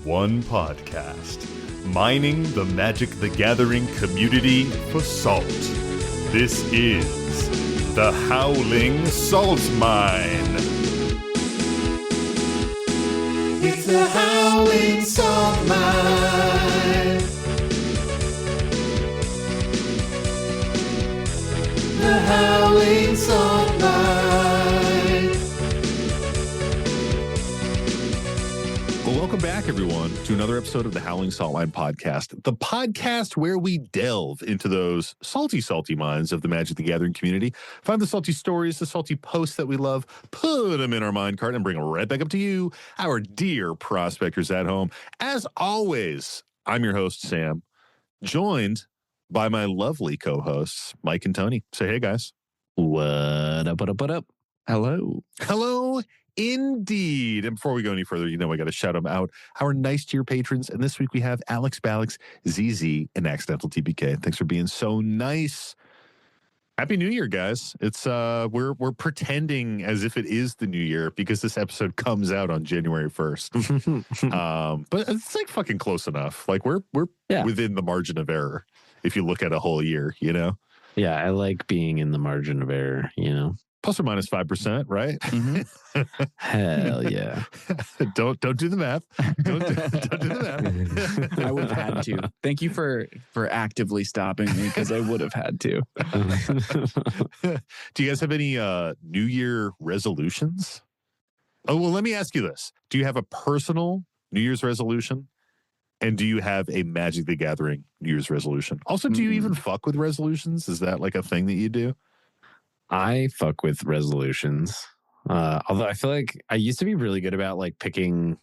one podcast, mining the Magic the Gathering community for salt. This is the Howling Salt Mine. It's the Howling Salt Mine. The Howling Salt Mine. Well, welcome back, everyone, to another episode of the Howling Salt Mine podcast, the podcast where we delve into those salty, salty minds of the Magic the Gathering community, find the salty stories, the salty posts that we love, put them in our mind cart, and bring them right back up to you, our dear prospectors at home. As always, I'm your host, Sam, joined by my lovely co-hosts, Mike and Tony. Say hey, guys. What up, what up, what up? Hello. Hello, indeed. And before we go any further, you know I got to shout them out, our nice tier patrons. And this week we have Alex Balix, ZZ, and Accidental TBK. Thanks for being so nice. Happy New Year, guys. It's we're pretending as if it is the new year because this episode comes out on January 1st. But it's like fucking close enough. Like we're within the margin of error if you look at a whole year, you know? Yeah, I like being in the margin of error, you know? Plus or minus 5%, right? Mm-hmm. Hell yeah. Don't do the math. Don't do the math. I would have had to. Thank you for actively stopping me because I would have had to. Do you guys have any New Year resolutions? Oh, well, let me ask you this. Do you have a personal New Year's resolution? And do you have a Magic the Gathering New Year's resolution? Also, do you even fuck with resolutions? Is that like a thing that you do? I fuck with resolutions. Although I feel like I used to be really good about like picking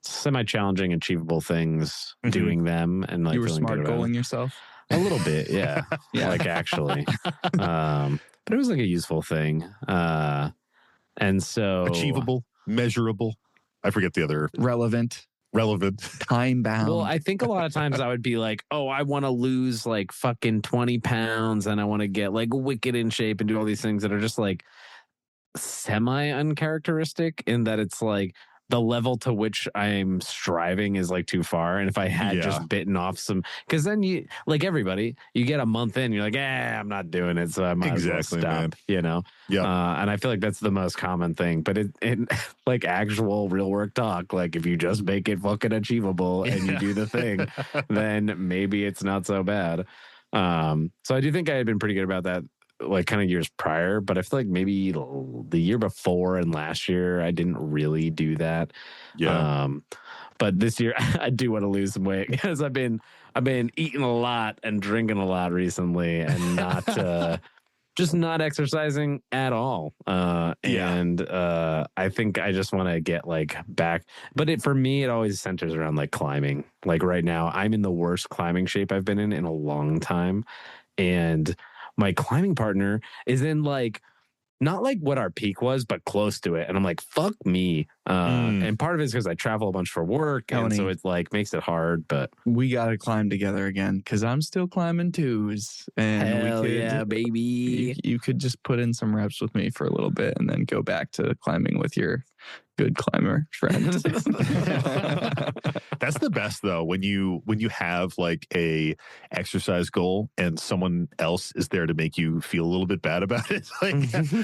semi-challenging, achievable things, doing them, and like You were feeling smart good about goaling it. yourself. A little bit, yeah. Yeah. Like actually. But it was like a useful thing. And so Achievable, measurable. I forget the other. Relevant, Relevant. time bound. Well, I think a lot of times I would be like, oh, I want to lose like fucking 20 pounds and I want to get like wicked in shape and do all these things that are just like semi-uncharacteristic in that it's like the level to which I'm striving is like too far. And if I had just bitten off some, because then you, like everybody, you get a month in, you're like, I'm not doing it. So I might as well stop, man. you know? Yeah. And I feel like that's the most common thing, but it like actual real work talk, like if you just make it fucking achievable and you do the thing, then maybe it's not so bad. So I do think I had been pretty good about that, like kind of years prior, but I feel like maybe the year before and last year I didn't really do that. Yeah. But this year I do want to lose some weight because I've been eating a lot and drinking a lot recently and not just not exercising at all. And I think I just want to get like back. But for me, it always centers around like climbing. Like right now, I'm in the worst climbing shape I've been in a long time. And my climbing partner is in like, not like what our peak was, but close to it. And I'm like, fuck me. And part of it is because I travel a bunch for work. Tony, and so it like makes it hard, but we got to climb together again because I'm still climbing twos. And hell we could, yeah, baby. You could just put in some reps with me for a little bit and then go back to climbing with your good climber friend. That's the best though, when you have like a exercise goal and someone else is there to make you feel a little bit bad about it. Like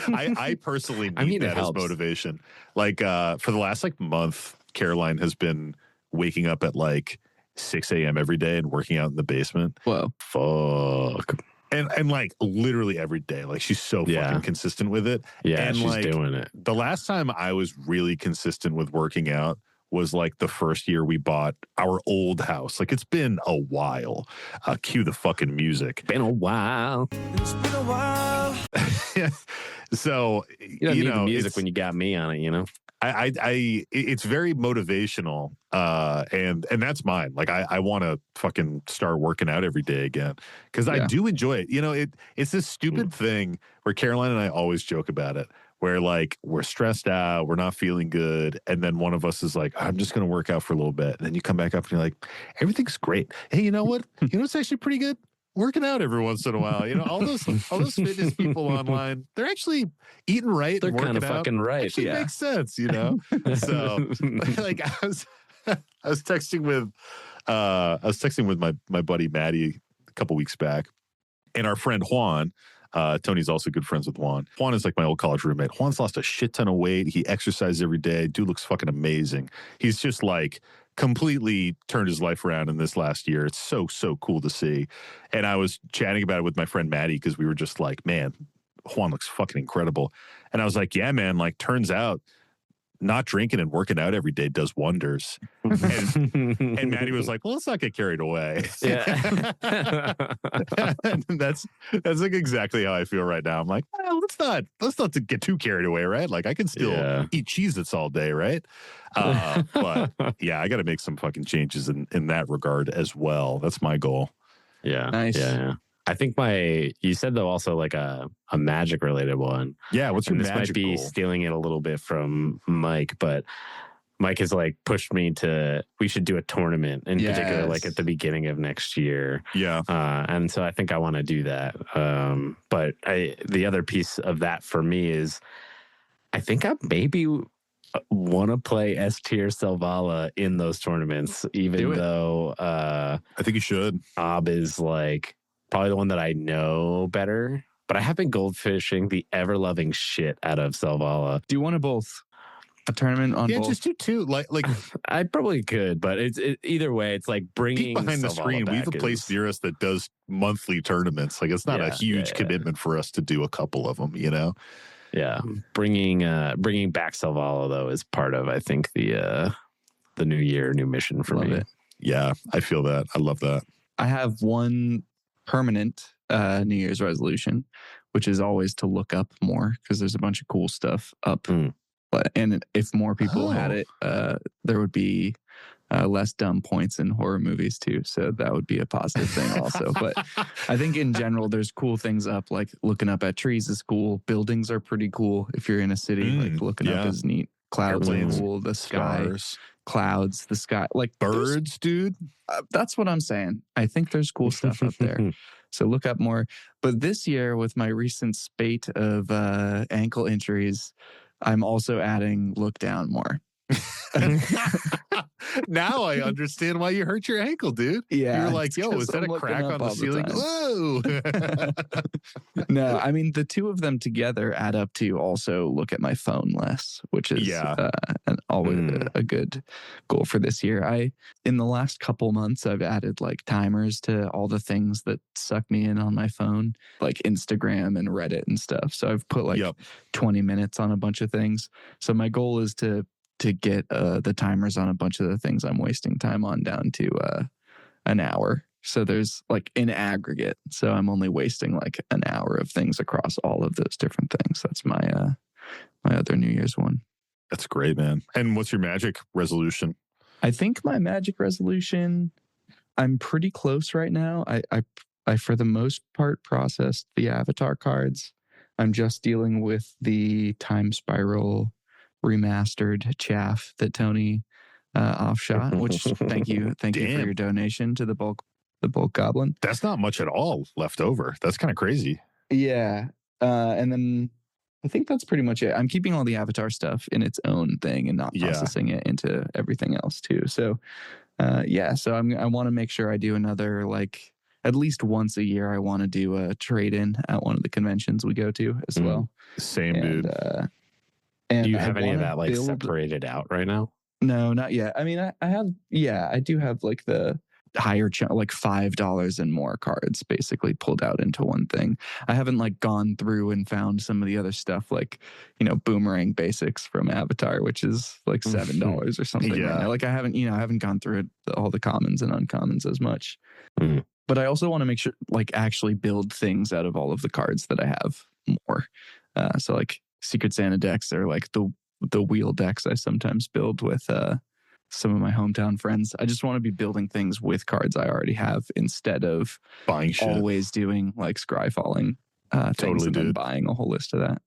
I personally need that as motivation. Like for the last like month, Caroline has been waking up at like 6 a.m. every day and working out in the basement. Whoa. Fuck. And like literally every day, like she's so fucking consistent with it. Yeah, and she's like, doing it. The last time I was really consistent with working out was like the first year we bought our old house. Like it's been a while. Cue the fucking music. Been a while. It's been a while. So You don't need the music when you got me on it, you know? It's very motivational, and that's mine. Like I want to fucking start working out every day again because I do enjoy it. You know, it's this stupid thing where Caroline and I always joke about it, where like we're stressed out, we're not feeling good, and then one of us is like, I'm just going to work out for a little bit, and then you come back up and you're like, everything's great. Hey, you know what? You know what's actually pretty good? Working out every once in a while. You know, all those fitness people online, they're actually eating right. They're kind of fucking right. Actually makes sense, you know? So like I I was texting with my buddy Maddie a couple weeks back, and our friend Juan. Tony's also good friends with Juan. Juan is like my old college roommate. Juan's lost a shit ton of weight. He exercises every day. Dude looks fucking amazing. He's just like completely turned his life around in this last year. It's so cool to see. And I was chatting about it with my friend Maddie because we were just like, man, Juan looks fucking incredible. And I was like, yeah, man, like turns out not drinking and working out every day does wonders. And Maddie was like, well, let's not get carried away. Yeah. And that's like exactly how I feel right now. I'm like, well, let's not get too carried away, right? Like I can still eat Cheez-Its all day, right? But yeah, I got to make some fucking changes in that regard as well. That's my goal. Yeah. Nice. Yeah. I think you said though also like a magic related one. Yeah, what's your and this magic might be goal? stealing it a little bit from Mike, but Mike has like pushed me to we should do a tournament in particular like at the beginning of next year. Yeah. And so I think I want to do that. But the other piece of that for me is I think I maybe want to play S tier Selvala in those tournaments, even though I think you should. Ob is like probably the one that I know better, but I have been goldfishing the ever-loving shit out of Selvala. Do you want to both? A tournament on both? Yeah, just do two. Like I probably could, but it's either way. It's like bringing peek behind the Selvala screen. We have a back place near us that does monthly tournaments. Like it's not a huge commitment for us to do a couple of them. You know? Yeah, bringing back Selvala though is part of I think the new year, new mission for me. It. Yeah, I feel that. I love that. I have one permanent New Year's resolution, which is always to look up more because there's a bunch of cool stuff up. And if more people had it, there would be less dumb points in horror movies too. So that would be a positive thing also. But I think in general, there's cool things up. Like looking up at trees is cool. Buildings are pretty cool. If you're in a city, like looking up is neat. Clouds are cool. The sky, clouds, the sky, like birds, dude. That's what I'm saying. I think there's cool stuff up there. So look up more. But this year, with my recent spate of ankle injuries, I'm also adding look down more. Now I understand why you hurt your ankle, dude. Yeah. You're like, yo, is that a crack on the ceiling? Whoa. No, I mean, the two of them together add up to also look at my phone less, which is always a good goal for this year. In the last couple months, I've added like timers to all the things that suck me in on my phone, like Instagram and Reddit and stuff. So I've put like 20 minutes on a bunch of things. So my goal is to get the timers on a bunch of the things I'm wasting time on down to an hour. So there's like in aggregate. So I'm only wasting like an hour of things across all of those different things. That's my my other New Year's one. That's great, man. And what's your magic resolution? I think my magic resolution, I'm pretty close right now. I for the most part processed the avatar cards. I'm just dealing with the Time Spiral remastered chaff that Tony offshot, which thank you for your donation to the bulk goblin. That's not much at all left over. That's kind of crazy. Yeah. And then I think that's pretty much it. I'm keeping all the avatar stuff in its own thing and not processing it into everything else too. So so I want to make sure I do another, like at least once a year, I want to do a trade-in at one of the conventions we go to as well. Same, dude. And do you have any of that like separated out right now? No, not yet. I mean, I do have like the higher like $5 and more cards basically pulled out into one thing. I haven't like gone through and found some of the other stuff like, Boomerang Basics from Avatar, which is like $7 or something. Yeah. Right now. Like I haven't gone through all the commons and uncommons as much. But I also want to make sure like actually build things out of all of the cards that I have more. So like Secret Santa decks are like the wheel decks I sometimes build with some of my hometown friends. I just want to be building things with cards I already have instead of buying shit. Always doing like scryfalling things and then buying a whole list of that.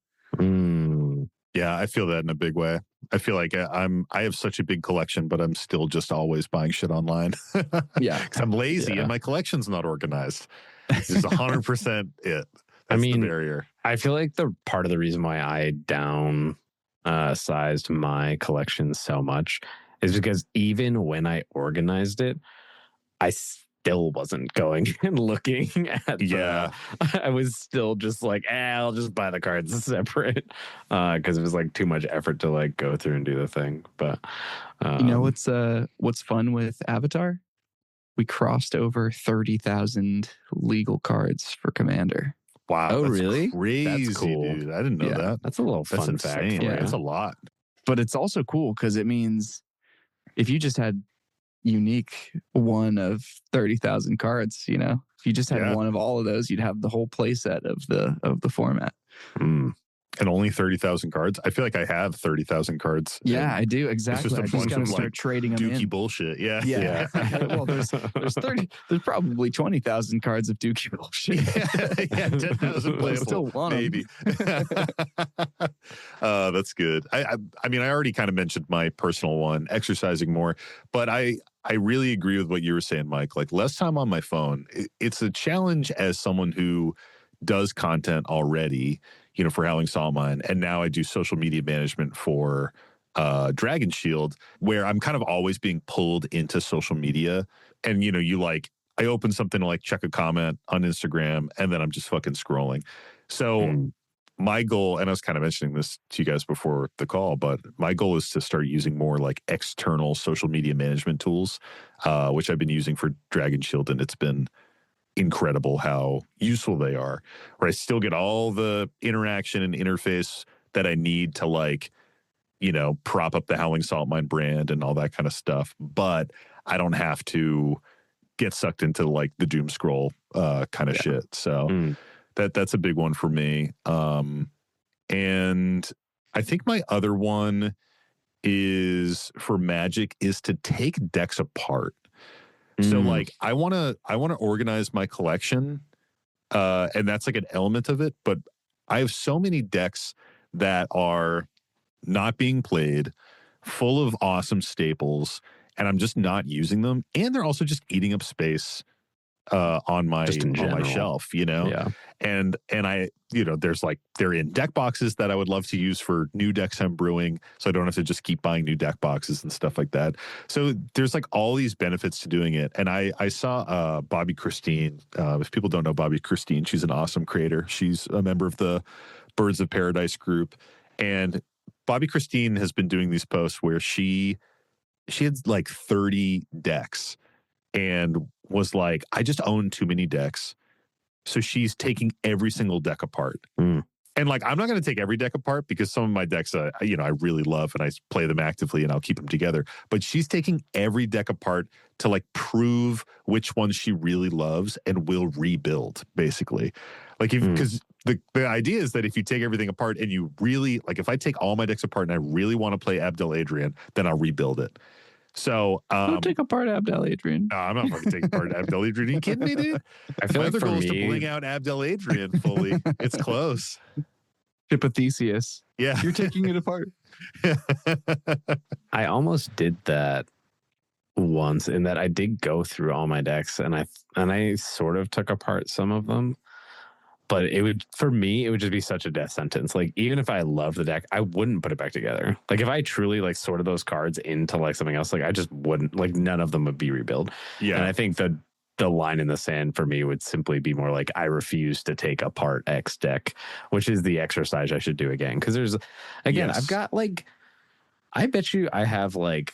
Yeah, I feel that in a big way. I feel like I have such a big collection, but I'm still just always buying shit online. Yeah, because I'm lazy and my collection's not organized. It's 100% it. That's the barrier. I feel like the part of the reason why I sized my collection so much is because even when I organized it, I still wasn't going and looking at I was still just like, I'll just buy the cards separate because it was like too much effort to like go through and do the thing. But you know what's fun with Avatar? We crossed over 30,000 legal cards for Commander. Wow. Oh, that's really? crazy, That's cool. dude. I didn't know that. That's a little fun insane. fact for you. That's a lot. But it's also cool because it means if you just had unique one of 30,000 cards, you know, if you just had one of all of those, you'd have the whole play set of the format. And only 30,000 cards. I feel like I have 30,000 cards. Yeah, I do. Exactly. It's just a bunch gotta of start like trading them dookie in. bullshit. Yeah. Well, there's probably 20,000 cards of dookie bullshit. Yeah, 10,000 playable. Still want maybe. That's good. I mean, I already kind of mentioned my personal one, exercising more, but I really agree with what you were saying, Mike. Like less time on my phone. It's a challenge as someone who does content already, you know, for Howling Sawmine, and now I do social media management for Dragon Shield, where I'm kind of always being pulled into social media. And, you know, I open something to like check a comment on Instagram, and then I'm just fucking scrolling. So my goal, and I was kind of mentioning this to you guys before the call, but my goal is to start using more like external social media management tools, which I've been using for Dragon Shield, and it's been incredible how useful they are, where I still get all the interaction and interface that I need to like, you know, prop up the Howling Saltmine brand and all that kind of stuff. But I don't have to get sucked into like the doom scroll kind of shit. So that's a big one for me. And I think my other one is for Magic is to take decks apart. So like I want to organize my collection, and that's like an element of it. But I have so many decks that are not being played, full of awesome staples, and I'm just not using them. And they're also just eating up space on my shelf, you know? Yeah. And I, you know, they're in deck boxes that I would love to use for new decks I'm brewing, so I don't have to just keep buying new deck boxes and stuff like that. So there's like all these benefits to doing it. And I saw Bobby Christine. If people don't know Bobby Christine, she's an awesome creator. She's a member of the Birds of Paradise group. And Bobby Christine has been doing these posts where she had like 30 decks and was like, I just own too many decks. So she's taking every single deck apart. And like, I'm not going to take every deck apart because some of my decks, you know, I really love and I play them actively and I'll keep them together. But she's taking every deck apart to like prove which ones she really loves and will rebuild, basically. Like, because the idea is that if you take everything apart and you really, like, if I take all my decks apart and I really want to play Abdel Adrian, then I'll rebuild it. So don't take apart Abdel Adrian. No, I'm not fucking taking apart Abdel Adrian. Are you kidding me, dude? I feel like the for goal is to me, bling out Abdel Adrian fully. It's close. Ship of Theseus. Yeah. You're taking it apart. I almost did that once in that I did go through all my decks and I sort of took apart some of them. But for me, it would just be such a death sentence. Like, even if I love the deck, I wouldn't put it back together. Like, if I truly, like, sorted those cards into, like, something else, like, I just wouldn't, like, none of them would be rebuilt. Yeah. And I think the line in the sand for me would simply be more like, I refuse to take apart X deck, which is the exercise I should do again. Because there's, again, I've got, like, I bet you I have, like,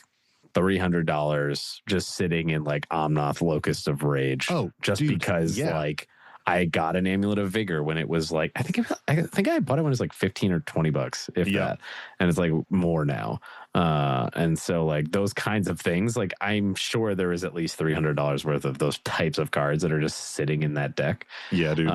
$300 just sitting in, like, Omnath Locust of Rage. Oh, just dude, because, like, I got an Amulet of Vigor when it was like, I think I bought it when it was like 15 or 20 bucks, if that. And it's like more now. And so like those kinds of things, like I'm sure there is at least $300 worth of those types of cards that are just sitting in that deck. Yeah, dude.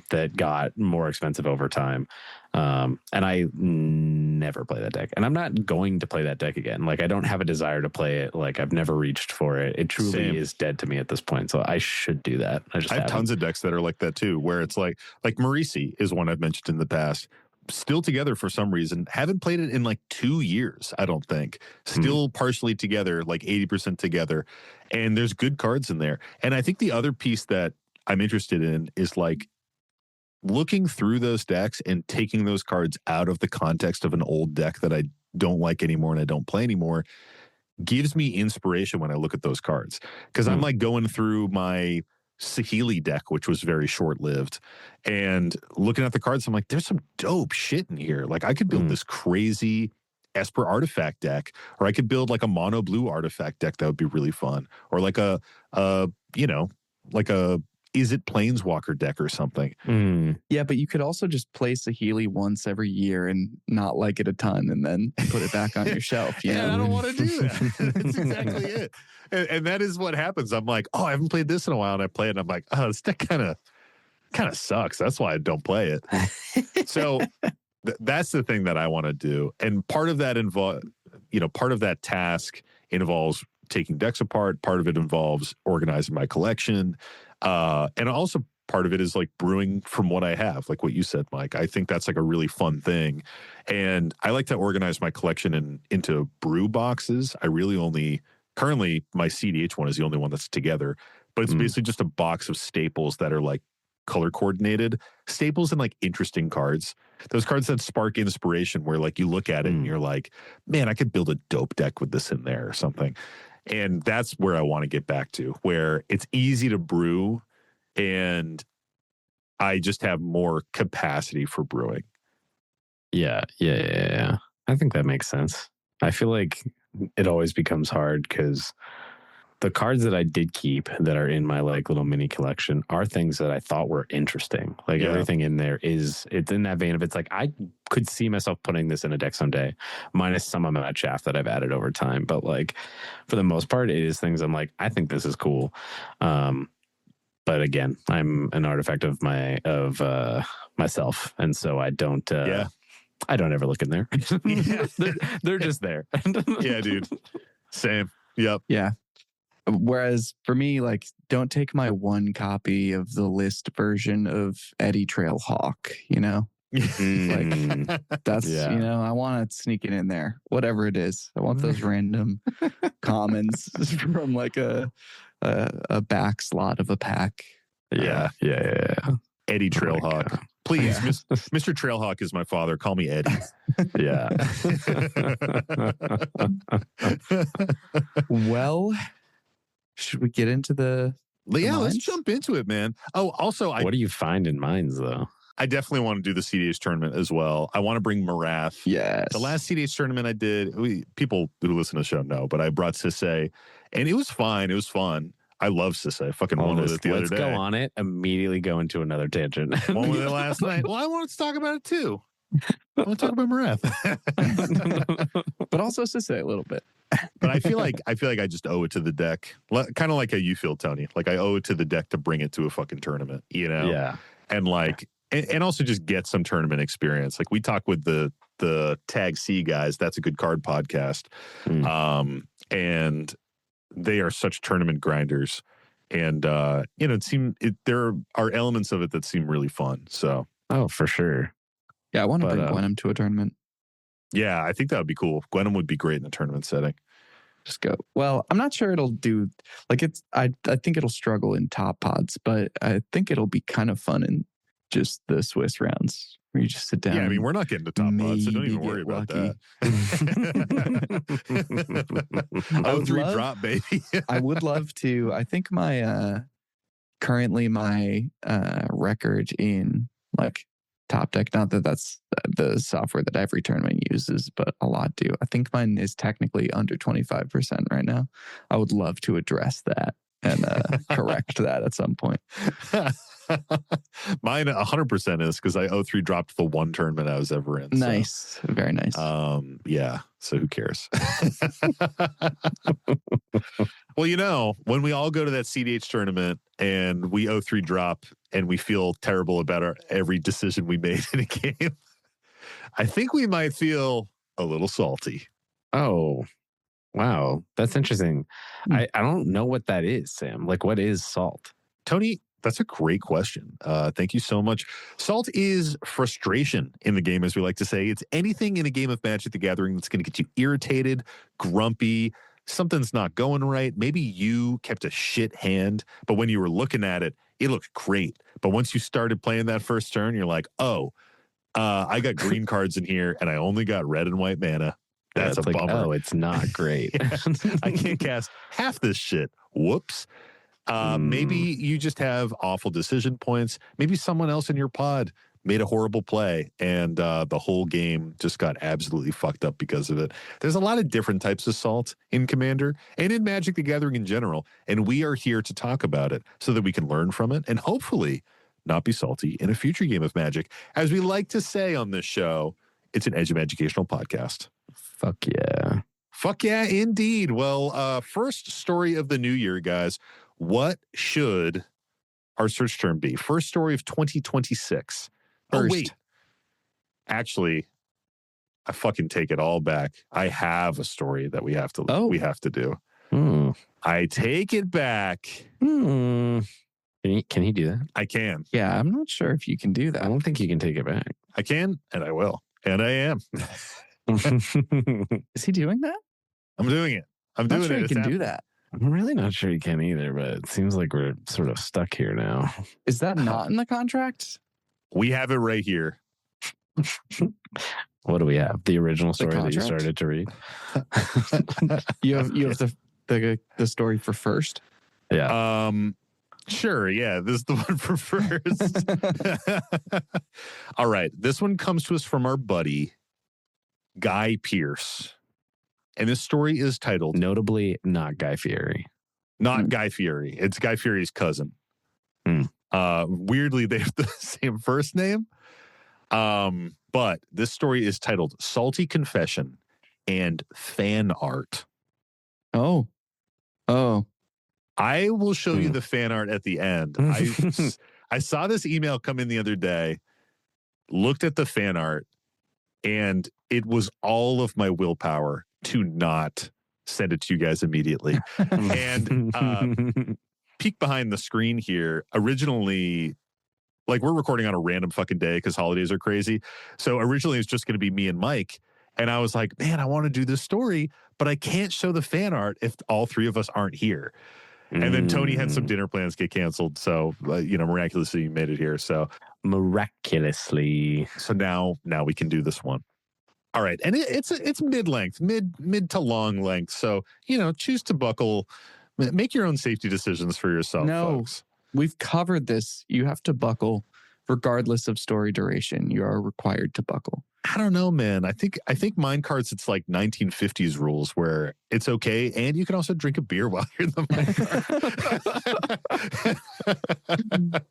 That got more expensive over time. And I never play that deck. And I'm not going to play that deck again. Like I don't have a desire to play it. Like I've never reached for it. It truly is dead to me at this point. So I should do that. I have tons of decks that are like that too, where it's like Marisi is one I've mentioned in the past. Still together for some reason. Haven't played it in like 2 years, I don't think. Still partially together, like 80% together. And there's good cards in there. And I think the other piece that I'm interested in is like looking through those decks and taking those cards out of the context of an old deck that I don't like anymore and I don't play anymore. gives me inspiration when I look at those cards. Because I'm like going through my Saheeli deck, which was very short-lived, and looking at the cards, I'm like, there's some dope shit in here. Like I could build this crazy Esper artifact deck, or I could build like a mono blue artifact deck that would be really fun, or like a like a Is It Planeswalker deck or something. Yeah, but you could also just play Saheeli once every year and not like it a ton, and then put it back on your shelf. You know? I don't want to do that. That's exactly it. And that is what happens. I'm like, oh, I haven't played this in a while, and I play it, and I'm like, oh, this deck kind of sucks. That's why I don't play it. So that's the thing that I want to do, and part of that part of that task involves taking decks apart. Part of it involves organizing my collection. And also part of it is like brewing from what I have, like what you said, Mike. I think that's like a really fun thing. And I like to organize my collection into brew boxes. I really only, currently my CDH one is the only one that's together, but it's basically just a box of staples that are like color coordinated staples and like interesting cards. Those cards that spark inspiration where like you look at it and you're like, man, I could build a dope deck with this in there or something. And that's where I want to get back to, where it's easy to brew and I just have more capacity for brewing. Yeah. I think that makes sense. I feel like it always becomes hard because the cards that I did keep that are in my like little mini collection are things that I thought were interesting. Like everything in there it's in that vein of it's like I could see myself putting this in a deck someday, minus some of my chaff that I've added over time. But like for the most part, it is things I'm like, I think this is cool. But again, I'm an artifact of myself, and so I don't. I don't ever look in there. they're just there. Yeah, dude. Same. Yep. Yeah. Whereas for me, like, don't take my one copy of the list version of Eddie Trailhawk, you know? Like, that's, I want to sneak it in there, whatever it is. I want those random commons from like a back slot of a pack. Yeah. Eddie Trailhawk. Please, Mr. Trailhawk is my father. Call me Eddie. Yeah. Well, should we get into the let's mines? jump into it, man. Oh, also, what do you find in mines, though? I definitely want to do the CDH tournament as well. I want to bring Marath. Yes. The last CDH tournament I did, people who listen to the show know, but I brought Sisse, and it was fine. It was fun. I love Sisse. I fucking won with it the other day. Let's go on it. Immediately go into another tangent. Won with it last night. Well, I wanted to talk about it too. I want to talk about Marath. But also Sisse a little bit. But I feel like I just owe it to the deck. Kind of like how you feel, Tony. Like I owe it to the deck to bring it to a fucking tournament, you know? Yeah. And like and also just get some tournament experience. Like we talk with the Tag C guys. That's a good card podcast. And they are such tournament grinders. And there are elements of it that seem really fun. So for sure. Yeah, I want to bring Gwenham to a tournament. Yeah, I think that would be cool. Gwenham would be great in a tournament setting. Just go. Well, I'm not sure it'll do like it's. I think it'll struggle in top pods, but I think it'll be kind of fun in just the Swiss rounds where you just sit down. Yeah, I mean we're not getting to top pods, so don't even worry about that. 0-3 drop, baby. I would love to. I think my currently my record in like Top Deck, not that that's the software that every tournament uses, but a lot do. I think mine is technically under 25% right now. I would love to address that and correct that at some point. Mine 100% is because I 0-3 dropped the one tournament I was ever in. Nice. So. Very nice. Yeah. So who cares? Well, when we all go to that CDH tournament and we 0-3 drop and we feel terrible about every decision we made in a game, I think we might feel a little salty. Oh, wow. That's interesting. I don't know what that is, Sam. Like, what is salt? Tony, that's a great question. Thank you so much. Salt is frustration in the game, as we like to say. It's anything in a game of Magic the Gathering that's going to get you irritated, grumpy, something's not going right. Maybe you kept a shit hand, but when you were looking at it, it looked great. But once you started playing that first turn, you're like, I got green cards in here and I only got red and white mana. That's it's a like, bummer. oh, it's not great. I can't cast half this shit. Whoops. Maybe you just have awful decision points. Maybe someone else in your pod made a horrible play and the whole game just got absolutely fucked up because of it. There's a lot of different types of salt in Commander and in Magic the Gathering in general, and we are here to talk about it so that we can learn from it and hopefully not be salty in a future game of Magic. As we like to say on this show, it's an educational podcast. Fuck yeah. Fuck yeah, indeed. Well, first story of the new year, guys. What should our search term be? First story of 2026. Oh, wait. Actually, I fucking take it all back. I have a story that we have to do. I take it back. Can he do that? I can. Yeah, I'm not sure if you can do that. I don't think you can take it back. I can, and I will. And I am. Is he doing that? I'm doing it. I'm not doing sure it. he It's can happening. do that. I'm really not sure you can either, but it seems like we're sort of stuck here now. Is that not in the contract? We have it right here. What do we have? The original story that you contract? started to read? You have the story for first? Yeah. Sure, yeah. This is the one for first. All right. This one comes to us from our buddy, Guy Pearce. And this story is titled Notably not Guy Fieri. Not Guy Fieri. It's Guy Fieri's cousin. Weirdly, they have the same first name. But this story is titled Salty Confession and Fan Art. Oh. I will show you the fan art at the end. I saw this email come in the other day, looked at the fan art, and it was all of my willpower to not send it to you guys immediately. And peek behind the screen here, originally, like we're recording on a random fucking day because holidays are crazy. So originally it's just going to be me and Mike. And I was like, man, I want to do this story, but I can't show the fan art if all three of us aren't here. And then Tony had some dinner plans get canceled. So, miraculously you made it here. So miraculously. So now we can do this one. All right. And it's mid-length, mid to long length. So, choose to buckle, make your own safety decisions for yourself, folks. We've covered this. You have to buckle regardless of story duration. You are required to buckle. I don't know, man. I think mine cards, it's like 1950s rules where it's okay. And you can also drink a beer while you're in the mine card.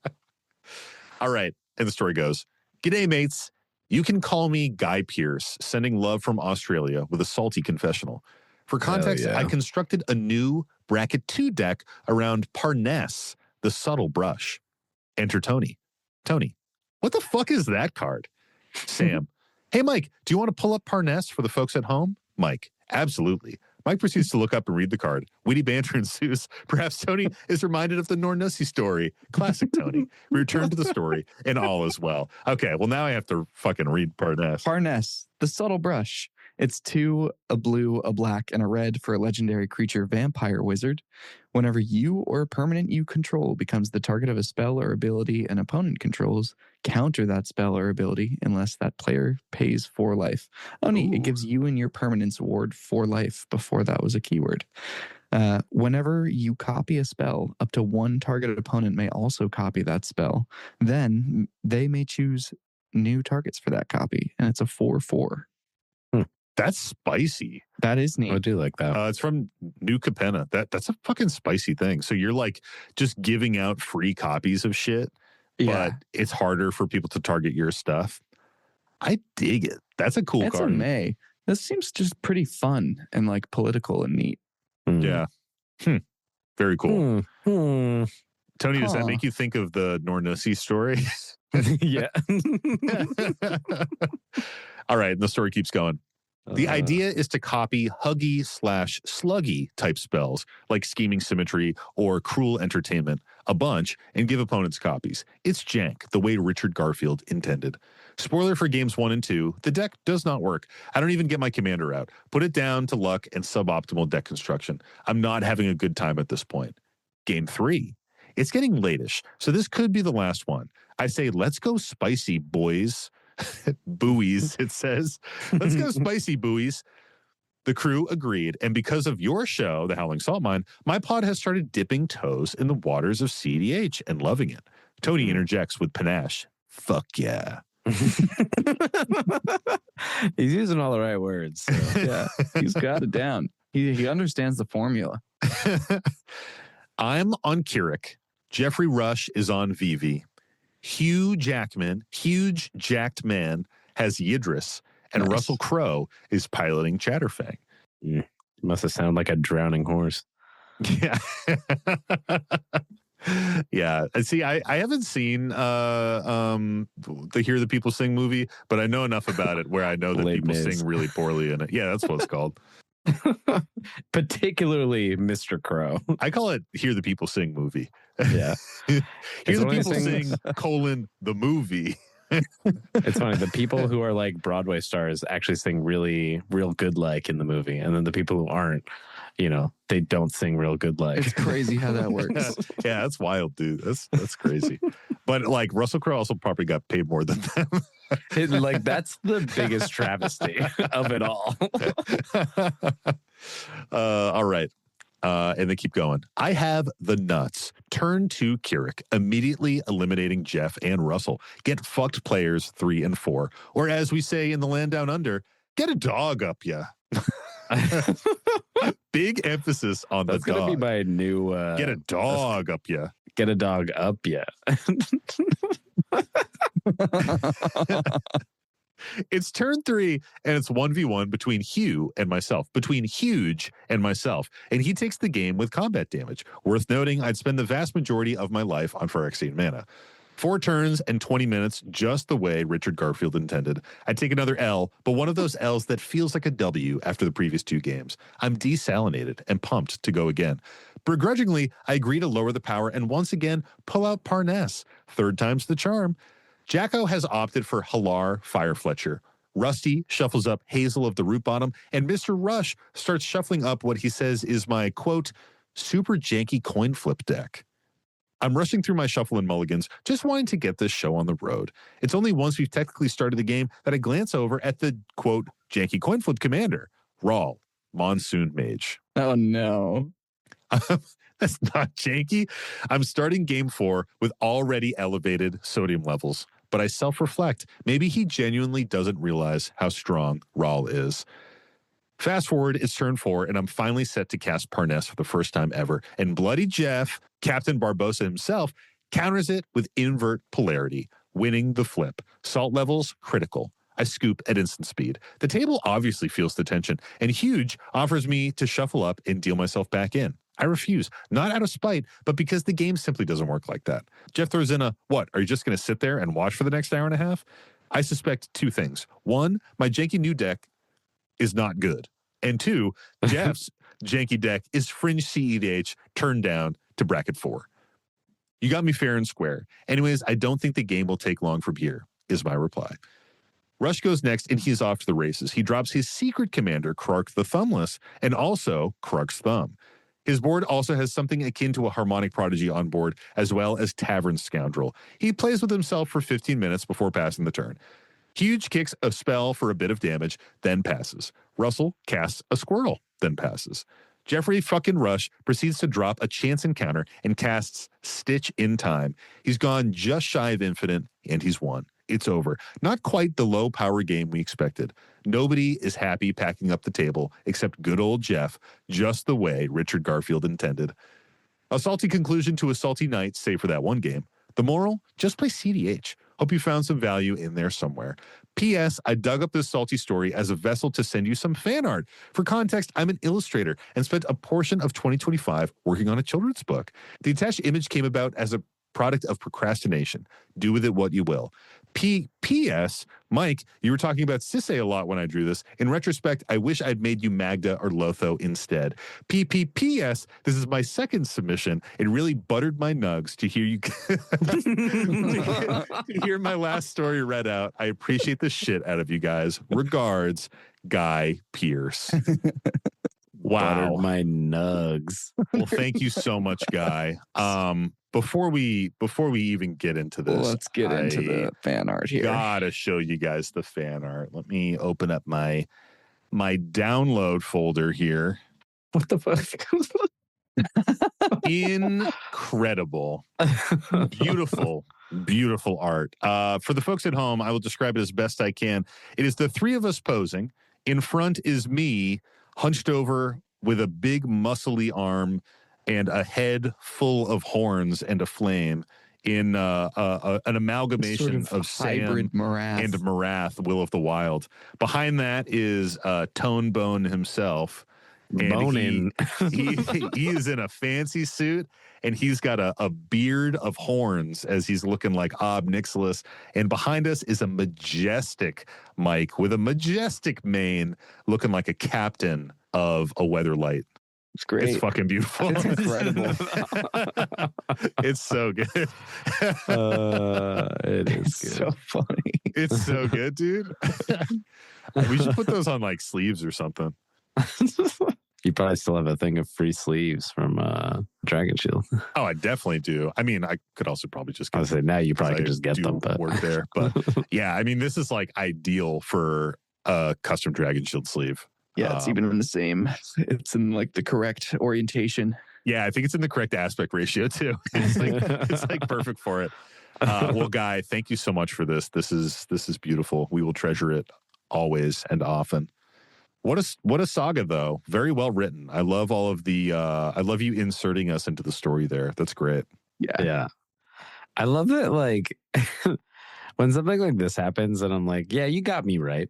All right. And the story goes, G'day, mates. You can call me Guy Pearce, sending love from Australia with a salty confessional. For context, I constructed a new bracket 2 deck around Parness, the subtle brush. Enter Tony. Tony, what the fuck is that card? Sam, hey, Mike, do you want to pull up Parness for the folks at home? Mike, absolutely. Mike proceeds to look up and read the card. Witty banter ensues. Perhaps Tony is reminded of the Nornussi story. Classic Tony. We return to the story, and all is well. Okay, well, now I have to fucking read Parness. Parness, the subtle brush. It's 2, a blue, a black, and a red for a legendary creature vampire wizard. Whenever you or a permanent you control becomes the target of a spell or ability an opponent controls, counter that spell or ability unless that player pays 4 life. Oh, neat. It gives you and your permanent's ward 4 life. Before that was a keyword. Whenever you copy a spell, up to 1 targeted opponent may also copy that spell. Then they may choose new targets for that copy, and it's a 4/4. That's spicy. That is neat. I do like that. It's from New Capenna. That's a fucking spicy thing. So you're like just giving out free copies of shit, but it's harder for people to target your stuff. I dig it. That's a cool card. A May. This seems just pretty fun and like political and neat. Yeah. Very cool. Tony, does that make you think of the Nornussi story? Yeah. All right. And the story keeps going. The idea is to copy huggy/sluggy type spells like Scheming Symmetry or Cruel Entertainment a bunch and give opponents copies. It's jank, the way Richard Garfield intended. Spoiler for games 1 and 2, the deck does not work. I don't even get my commander out. Put it down to luck and suboptimal deck construction. I'm not having a good time at this point. Game 3. It's getting late-ish, so this could be the last one. I say, let's go spicy, boys. Buoys, it says. Let's go spicy, buoys. The crew agreed, and because of your show, The Howling Salt Mine, my pod has started dipping toes in the waters of CDH and loving it. Tony interjects with panache. Fuck yeah. He's using all the right words. So. Yeah, he's got it down. He understands the formula. I'm on Keurig. Jeffrey Rush is on Vivi. Hugh Jackman, huge jacked man, has Yidris. And Nice. Russell Crowe is piloting Chatterfang. Must have sounded like a drowning horse. Yeah. Yeah. See, I haven't seen the Hear the People Sing movie, but I know enough about it where I know that people sing really poorly in it. Yeah, that's what it's called. Particularly Mr. Crow. I call it Hear the People Sing movie. Yeah. Hear It's the only People thing- Sing, the movie. It's funny. The people who are like Broadway stars actually sing real good like in the movie. And then the people who aren't, they don't sing real good like. It's crazy how that works. Yeah, that's wild, dude. That's crazy. But like Russell Crowe also probably got paid more than them. Like that's the biggest travesty of it all. All right. And they keep going. I have the nuts. Turn to Keurig, immediately eliminating Jeff and Russell. Get fucked players 3 and 4. Or as we say in the land down under, get a dog up ya. Big emphasis on That's the dog. gonna be my new Get a dog up ya. get a dog up yet. It's turn 3, and it's 1v1 between Hugh and myself, between Huge and myself, and he takes the game with combat damage. Worth noting, I'd spend the vast majority of my life on Phyrexian mana. 4 turns and 20 minutes, just the way Richard Garfield intended. I'd take another L, but one of those L's that feels like a W after the previous 2 games. I'm desalinated and pumped to go again. Begrudgingly, I agree to lower the power and once again pull out Parness. 3rd time's the charm. Jacko has opted for Halar Firefletcher. Rusty shuffles up Hazel of the Root Bottom, and Mr. Rush starts shuffling up what he says is my, quote, super janky coin flip deck. I'm rushing through my shuffle and mulligans, just wanting to get this show on the road. It's only once we've technically started the game that I glance over at the, quote, janky coin flip commander, Rawl, Monsoon Mage. Oh, no. That's not janky. I'm starting game 4 with already elevated sodium levels, but I self-reflect. Maybe he genuinely doesn't realize how strong Rawl is. Fast forward, it's turn 4, and I'm finally set to cast Parness for the first time ever. And Bloody Jeff, Captain Barbosa himself, counters it with invert polarity, winning the flip. Salt levels, critical. I scoop at instant speed. The table obviously feels the tension, and Huge offers me to shuffle up and deal myself back in. I refuse, not out of spite, but because the game simply doesn't work like that. Jeff throws in a, what, are you just going to sit there and watch for the next hour and a half? I suspect 2 things. 1, my janky new deck is not good. And 2, Jeff's janky deck is fringe CEDH turned down to bracket 4. You got me fair and square. Anyways, I don't think the game will take long from here, is my reply. Rush goes next, and he's off to the races. He drops his secret commander, Krark the Thumbless, and also Krark's Thumb. His board also has something akin to a Harmonic Prodigy on board, as well as Tavern Scoundrel. He plays with himself for 15 minutes before passing the turn. Huge kicks a spell for a bit of damage, then passes. Russell casts a Squirrel, then passes. Jeffrey fucking Rush proceeds to drop a chance encounter and casts Stitch in Time. He's gone just shy of infinite, and he's won. It's over. Not quite the low power game we expected. Nobody is happy packing up the table except good old Jeff, just the way Richard Garfield intended. A salty conclusion to a salty night, save for that one game. The moral? Just play CDH. Hope you found some value in there somewhere. P.S. I dug up this salty story as a vessel to send you some fan art. For context, I'm an illustrator and spent a portion of 2025 working on a children's book. The attached image came about as a product of procrastination. Do with it what you will. P.S. Mike, you were talking about Sisay a lot when I drew this. In retrospect, I wish I'd made you Magda or Lotho instead. P.S. This is my second submission. It really buttered my nugs to hear you to hear my last story read out. I appreciate the shit out of you guys. Regards, Guy Pierce. Wow. Buttered my nugs. Well, thank you so much, Guy. Before we even get into this, Let's get into the fan art here. Gotta show you guys the fan art. Let me open up my my download folder here. What the fuck? Incredible. Beautiful, beautiful art. For the folks at home, I will describe it as best I can. It is the three of us posing. In front is me, hunched over with a big muscly arm and a head full of horns and a flame in an amalgamation sort of hybrid Sam Marath. and Marath, Will of the Wild. Behind that is Tone Bone himself. And he is in a fancy suit, and he's got a beard of horns as he's looking like Ob Nixilis. And behind us is a majestic Mike with a majestic mane, looking like a captain of a Weatherlight. It's great. It's fucking beautiful. It's incredible. It's so good. It is It's good. so funny. It's so good, dude. We should put those on like sleeves or something. You probably still have a thing of free sleeves from Dragon Shield. Oh, I definitely do. I mean, I could also probably just I get would say now you probably I could just get do them, but work there. But yeah, I mean, this is like ideal for a custom Dragon Shield sleeve. Yeah, it's even in the same. It's in like the correct orientation. Yeah, I think it's in the correct aspect ratio too. It's like perfect for it. Well, Guy, thank you so much for this. This is beautiful. We will treasure it always and often. What a saga though. Very well written. I love all of the I love you inserting us into the story there. That's great. yeah. I love that, like, when something like this happens and I'm like, yeah, you got me right.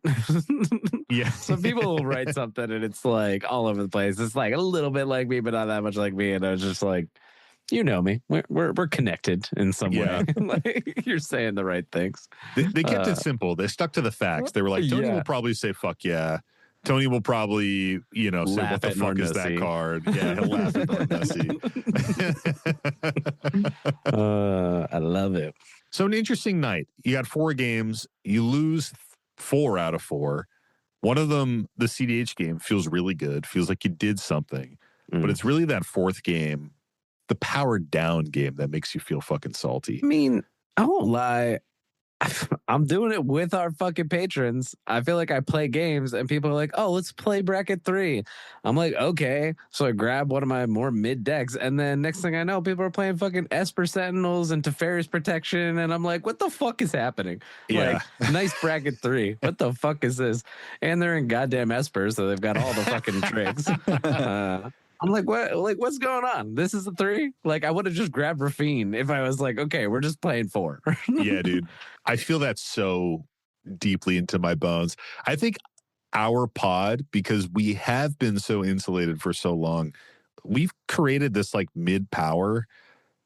Yeah. Some people will write something and it's like all over the place. It's like a little bit like me, but not that much like me. And I was just like, you know me. We're connected in some way. Like, you're saying the right things. They kept it simple. They stuck to the facts. They were like, Tony will probably say fuck yeah. Tony will probably, say, Laugh what the at fuck is that Nornussi. card? Yeah, he'll laugh at Nornussi. I love it. So an interesting night. You got 4 games. You lose 4 out of 4. One of them, the CDH game, feels really good. Feels like you did something. But it's really that 4th game, the powered down game, that makes you feel fucking salty. I mean, I won't lie. I'm doing it with our fucking patrons. I feel like I play games and people are like, oh, let's play bracket 3. I'm like, okay. So I grab one of my more mid decks. And then next thing I know, people are playing fucking Esper Sentinels and Teferi's Protection. And I'm like, what the fuck is happening? Yeah. Like, nice bracket 3. What the fuck is this? And they're in goddamn Esper, so they've got all the fucking tricks. I'm like, what? Like, what's going on? This is a 3? Like, I would have just grabbed Rafine if I was like, okay, we're just playing 4. Yeah, dude. I feel that so deeply into my bones. I think our pod, because we have been so insulated for so long, we've created this like mid power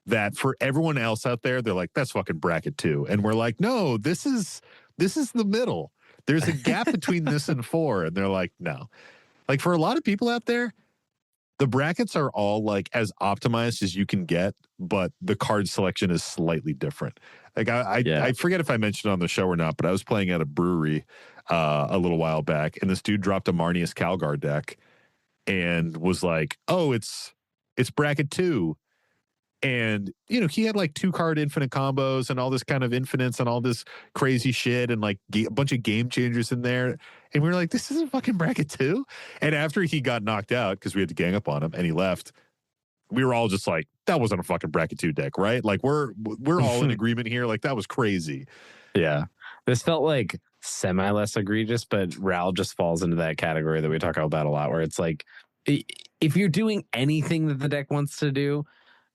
that for everyone else out there, they're like, that's fucking bracket 2. And we're like, no, this is the middle. There's a gap between this and 4. And they're like, no. Like for a lot of people out there, the brackets are all like as optimized as you can get, but the card selection is slightly different. Like I forget if I mentioned on the show or not, but I was playing at a brewery a little while back, and this dude dropped a Marnius Calgar deck and was like, "Oh, it's bracket 2." And, he had like 2-card infinite combos and all this kind of infinites and all this crazy shit and like a bunch of game changers in there. And we were like, this isn't fucking bracket 2. And after he got knocked out, because we had to gang up on him and he left, we were all just like, that wasn't a fucking bracket 2 deck, right? Like we're all in agreement here. Like that was crazy. Yeah. This felt like semi less egregious, but Ral just falls into that category that we talk about a lot, where it's like, if you're doing anything that the deck wants to do,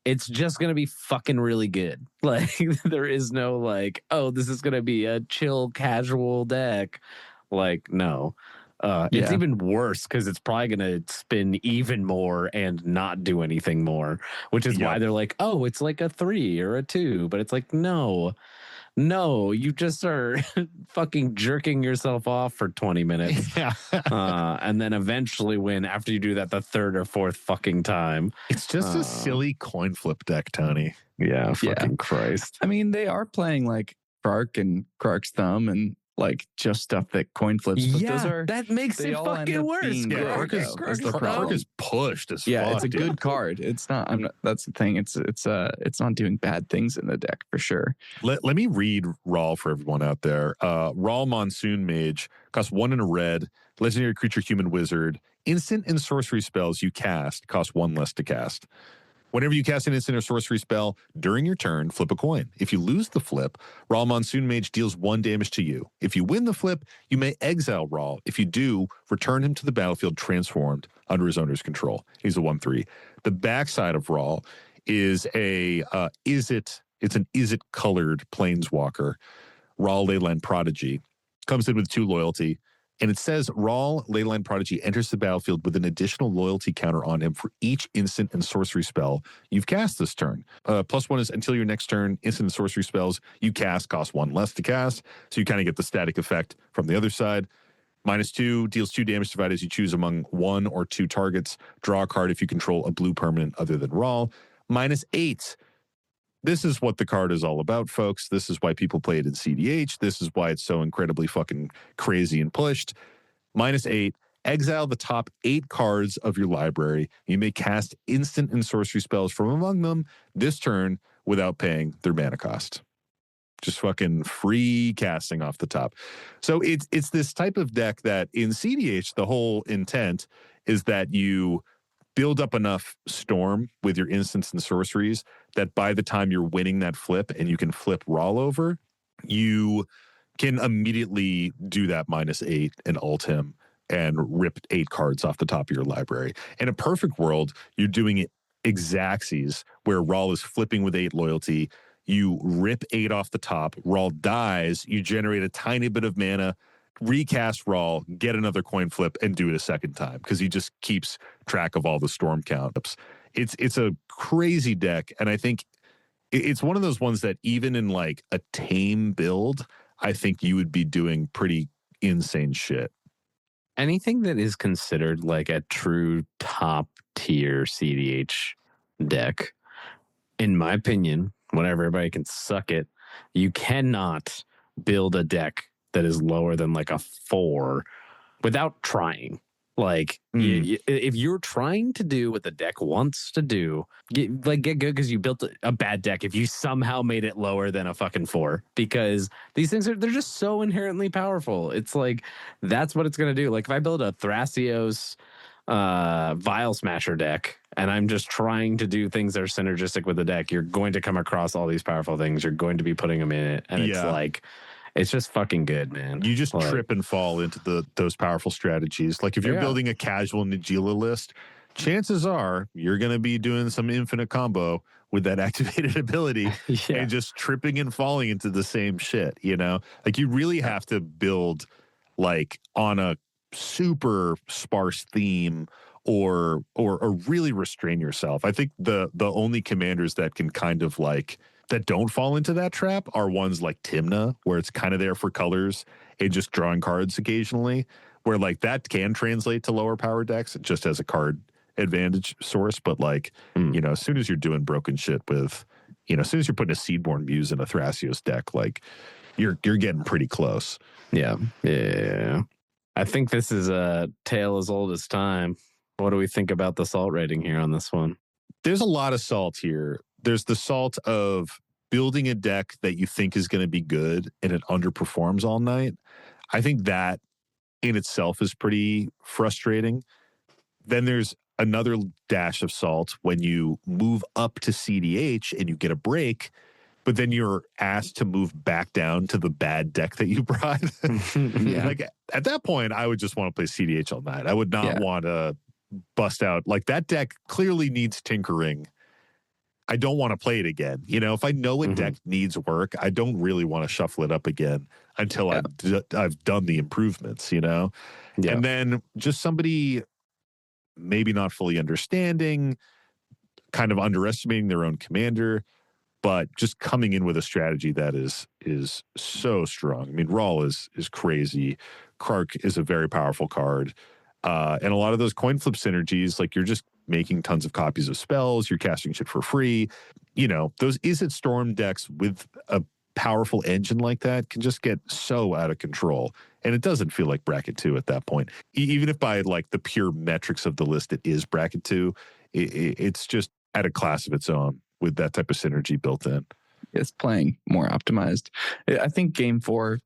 it's just going to be fucking really good. Like, there is no like, oh, this is going to be a chill, casual deck. Like, no. It's even worse because it's probably going to spin even more and not do anything more, which is why they're like, oh, it's like a 3 or a 2. But it's like, no, you just are fucking jerking yourself off for 20 minutes. Yeah. And then eventually win after you do that the 3rd or 4th fucking time. It's just a silly coin flip deck, Tony. Yeah, fucking Christ. I mean, they are playing like Krark and Krark's Thumb and like just stuff that coin flips. But those are that makes they it all end fucking up worse. being Yeah, good, Kark though, is the problem. is pushed as Yeah, fuck. it's a dude. good card. It's not. I'm not. That's the thing. It's not doing bad things in the deck for sure. Let me read Rawl for everyone out there. Rawl Monsoon Mage costs 1 and a red. Legendary creature, human wizard. Instant and sorcery spells you cast cost 1 less to cast. Whenever you cast an instant or sorcery spell during your turn, flip a coin. If you lose the flip, Rawl Monsoon Mage deals 1 damage to you. If you win the flip, you may exile Rawl. If you do, return him to the battlefield transformed under his owner's control. He's a 1/3. The backside of Rawl is it's an Is It colored Planeswalker. Rawl Leyline Prodigy. Comes in with 2 loyalty. And it says Rawl Leyline Prodigy enters the battlefield with an additional loyalty counter on him for each instant and sorcery spell you've cast this turn. +1 is until your next turn, instant and sorcery spells you cast cost 1 less to cast. So you kind of get the static effect from the other side. -2 deals 2 damage divided as you choose among 1 or 2 targets. Draw a card if you control a blue permanent other than Rawl. -8. This is what the card is all about, folks. This is why people play it in CDH. This is why it's so incredibly fucking crazy and pushed. -8, exile the top 8 cards of your library. You may cast instant and sorcery spells from among them this turn without paying their mana cost. Just fucking free casting off the top. So it's this type of deck that in CDH, the whole intent is that you build up enough storm with your instants and sorceries that by the time you're winning that flip and you can flip Rawl over, you can immediately do that -8 and ult him and rip 8 cards off the top of your library. In a perfect world, you're doing it exactsies where Rawl is flipping with 8 loyalty. You rip 8 off the top, Rawl dies, you generate a tiny bit of mana, recast Rawl, get another coin flip, and do it a second time because he just keeps track of all the storm counts. It's a crazy deck, and I think it's one of those ones that even in like a tame build, I think you would be doing pretty insane shit. Anything that is considered like a true top tier CDH deck, in my opinion, whenever everybody can suck it, you cannot build a deck that is lower than like a 4 without trying. Like if you're trying to do what the deck wants to do, get good because you built a bad deck if you somehow made it lower than a fucking 4, because these things they're just so inherently powerful. It's like that's what it's gonna do. Like if I build a Thrasios Vial Smasher deck and I'm just trying to do things that are synergistic with the deck, you're going to come across all these powerful things. You're going to be putting them in it, and it's like it's just fucking good, man. You just trip and fall into those powerful strategies. Like if you're building a casual Najila list, chances are you're going to be doing some infinite combo with that activated ability and just tripping and falling into the same shit, you know? Like you really have to build like on a super sparse theme or really restrain yourself. I think the only commanders that can kind of like that don't fall into that trap are ones like Timna, where it's kind of there for colors and just drawing cards occasionally, where like that can translate to lower power decks just as a card advantage source. But like, you know, as soon as you're doing broken shit with, you know, as soon as you're putting a Seedborn Muse in a Thrasios deck, like you're getting pretty close. Yeah. I think this is a tale as old as time. What do we think about the salt rating here on this one? There's a lot of salt here. There's the salt of building a deck that you think is going to be good and it underperforms all night. I think that in itself is pretty frustrating. Then there's another dash of salt when you move up to CDH and you get a break, but then you're asked to move back down to the bad deck that you brought. Like at that point, I would just want to play CDH all night. I would not want to bust out. Like that deck clearly needs tinkering. I don't want to play it again. You know, if I know a deck needs work, I don't really want to shuffle it up again until I've done the improvements, you know? Yeah. And then just somebody maybe not fully understanding, kind of underestimating their own commander, but just coming in with a strategy that is so strong. I mean, Rawl is crazy. Kark is a very powerful card. And a lot of those coin flip synergies, like you're just making tons of copies of spells, you're casting shit for free. You know, those Is It Storm decks with a powerful engine like that can just get so out of control. And it doesn't feel like bracket 2 at that point. Even if by like the pure metrics of the list, it is bracket 2, it's just at a class of its own with that type of synergy built in. It's playing more optimized. I think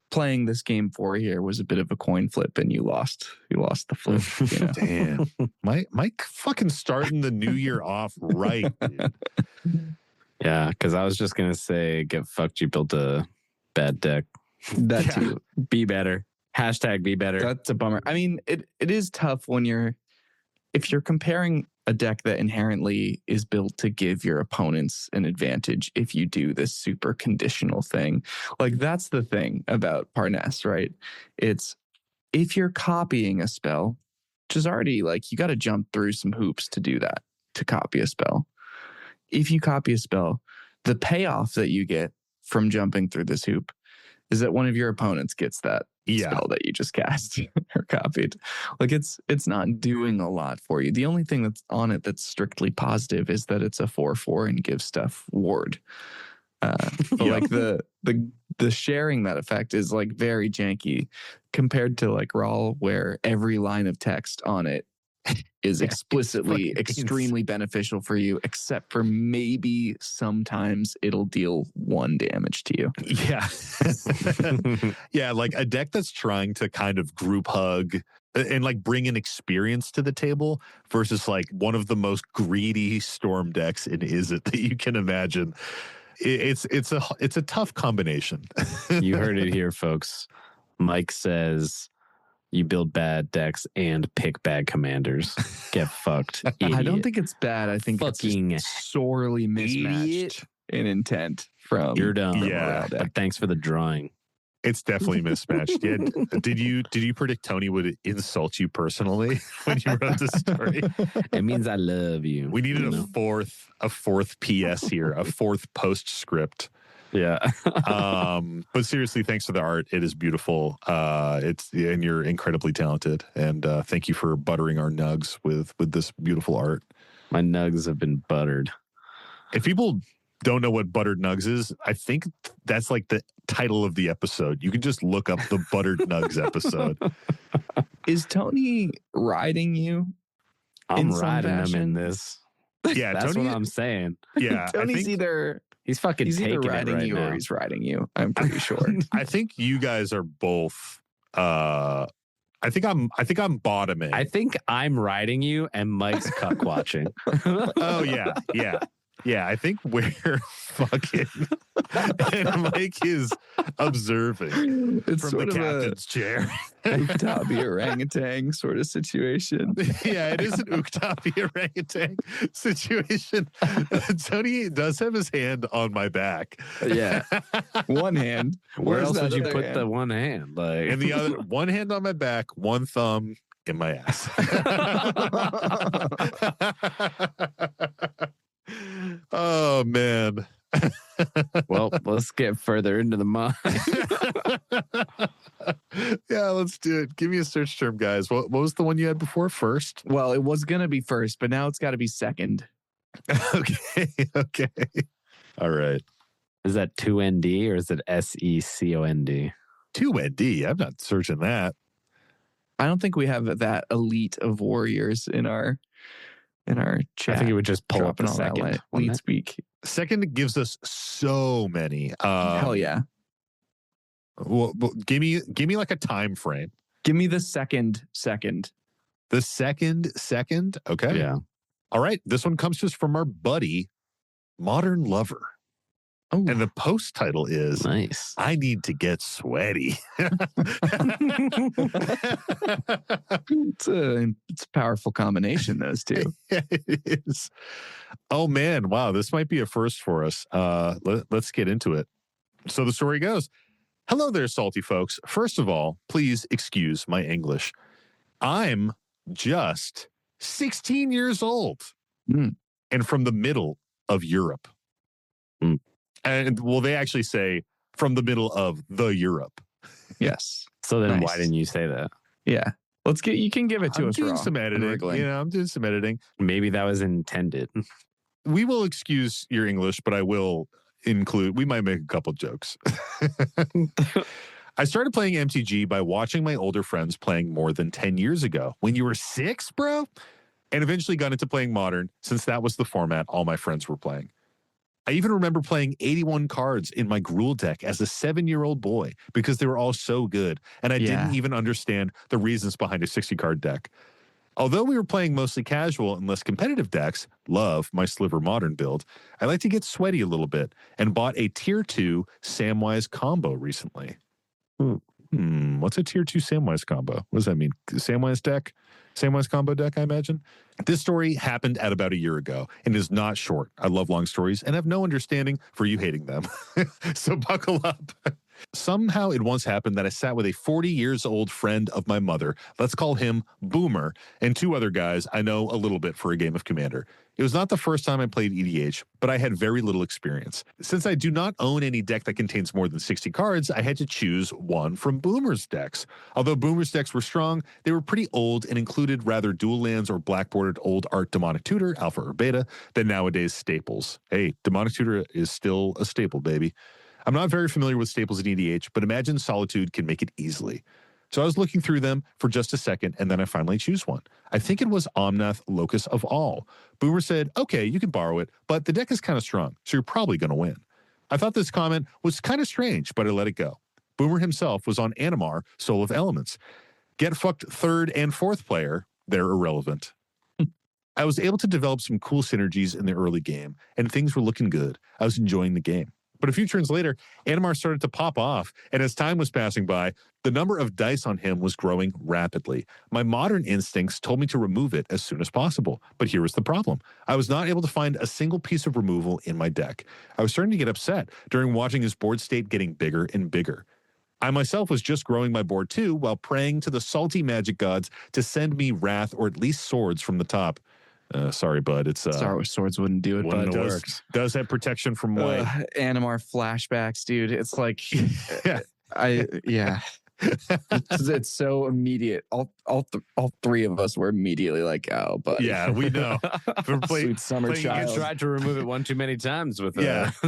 playing this game 4 here was a bit of a coin flip, and you lost the flip. You know? Damn. Mike fucking starting the new year off right, dude. Yeah, because I was just going to say, get fucked, you built a bad deck. That too. Be better. Hashtag be better. That's a bummer. I mean, it is tough if you're comparing a deck that inherently is built to give your opponents an advantage if you do this super conditional thing. Like, that's the thing about Parnasse, right? It's if you're copying a spell, which is already like, you got to jump through some hoops to do that, to copy a spell. If you copy a spell, the payoff that you get from jumping through this hoop is that one of your opponents gets that spell that you just cast or copied. Like, it's not doing a lot for you. The only thing that's on it that's strictly positive is that it's a 4/4 and gives stuff ward. But like the sharing that effect is like very janky compared to like Rawl, where every line of text on it is explicitly extremely beneficial for you, except for maybe sometimes it'll deal 1 damage to you. Yeah. Yeah, like a deck that's trying to kind of group hug and like bring an experience to the table versus like one of the most greedy storm decks in Izzet that you can imagine. It's a tough combination. You heard it here, folks. Mike says you build bad decks and pick bad commanders. Get fucked. Idiot. I don't think it's bad. I think Fucking it's just sorely mismatched in intent from You're dumb. Yeah. But thanks for the drawing. It's definitely mismatched. Yeah. Did you predict Tony would insult you personally when you wrote this story? It means I love you. We needed a fourth PS here, a fourth postscript. Yeah. But seriously, thanks for the art. It is beautiful. And you're incredibly talented. And thank you for buttering our nugs with this beautiful art. My nugs have been buttered. If people don't know what buttered nugs is, I think that's like the title of the episode. You can just look up the buttered nugs episode. Is Tony riding you? I'm riding him in this. Yeah, That's Tony, what I'm saying. Yeah, Tony's either He's fucking either taking riding it right you now. or he's riding you. I'm pretty sure. I think you guys are both. I think I'm bottoming. I think I'm riding you and Mike's cuck watching. Oh yeah. I think we're fucking, and Mike is observing It's from sort the of captain's chair. Uktabi orangutan sort of situation. Yeah, it is an Uktabi orangutan situation. Tony does have his hand on my back. Yeah. One hand. Where Where's else that would you other put hand? the one hand? Like, And the other, one hand on my back, one thumb in my ass. Oh, man. well, let's get further into the mind. Yeah, let's do it. Give me a search term, guys. What was the one you had before? First? Well, it was going to be first, but now it's got to be second. Okay. All right. Is that 2ND or is it SECOND? 2ND. I'm not searching that. I don't think we have that elite of warriors in our chat. I think it would just pull up dropping the all that second. lead wouldn't it? speak. Second gives us so many. Hell yeah. Well, give me like a time frame. Give me the second. The second. Okay. Yeah. All right. This one comes just from our buddy, Modern Lover. Oh, And the post title is Nice. I Need to Get Sweaty. it's a powerful combination, those two. Yeah, it is. Oh, man. Wow. This might be a first for us. Let's get into it. So the story goes, hello there, salty folks. First of all, please excuse my English. I'm just 16 years old Mm. and from the middle of Europe. Mm. And well, they actually say from the middle of the Europe. Yes. So then Nice. why didn't you say that? Yeah. You can give it to I'm us doing raw some and editing. wriggling. I'm doing some editing. Maybe that was intended. We will excuse your English, but I will we might make a couple jokes. I started playing MTG by watching my older friends playing more than 10 years ago. When you were 6, bro? And eventually got into playing Modern, since that was the format all my friends were playing. I even remember playing 81 cards in my Gruul deck as a 7-year-old boy because they were all so good, and I didn't even understand the reasons behind a 60-card deck. Although we were playing mostly casual and less competitive decks, love my Sliver Modern build, I like to get sweaty a little bit and bought a Tier 2 Samwise combo recently. What's a Tier 2 Samwise combo? What does that mean? Samwise deck? Samwise combo deck, I imagine? This story happened at about a year ago and is not short. I love long stories and have no understanding for you hating them. So buckle up. Somehow it once happened that I sat with a 40 years old friend of my mother, let's call him Boomer, and 2 other guys I know a little bit for a game of Commander. It was not the first time I played EDH, but I had very little experience. Since I do not own any deck that contains more than 60 cards, I had to choose one from Boomer's decks. Although Boomer's decks were strong, they were pretty old and included rather dual lands or black-bordered old art Demonic Tutor, Alpha or Beta, than nowadays staples. Hey, Demonic Tutor is still a staple, baby. I'm not very familiar with staples in EDH, but imagine Solitude can make it easily. So I was looking through them for just a second, and then I finally choose one. I think it was Omnath Locus of All. Boomer said, okay, you can borrow it, but the deck is kind of strong, so you're probably going to win. I thought this comment was kind of strange, but I let it go. Boomer himself was on Animar, Soul of Elements. Get fucked 3rd and 4th player, they're irrelevant. I was able to develop some cool synergies in the early game, and things were looking good. I was enjoying the game. But a few turns later, Animar started to pop off, and as time was passing by, the number of dice on him was growing rapidly. My modern instincts told me to remove it as soon as possible, but here was the problem. I was not able to find a single piece of removal in my deck. I was starting to get upset during watching his board state getting bigger and bigger. I myself was just growing my board too, while praying to the salty magic gods to send me wrath or at least swords from the top. Sorry, bud. It's Star Wars swords wouldn't do it, but does have protection from white. Animar flashbacks, dude. It's like, it's so immediate. All 3 of us were immediately like, oh, buddy. Yeah, we know. Sweet summer child. You tried to remove it one too many times with just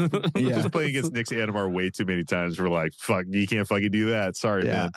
playing against Nick's Animar way too many times. We're like, fuck, you can't fucking do that. Sorry, man.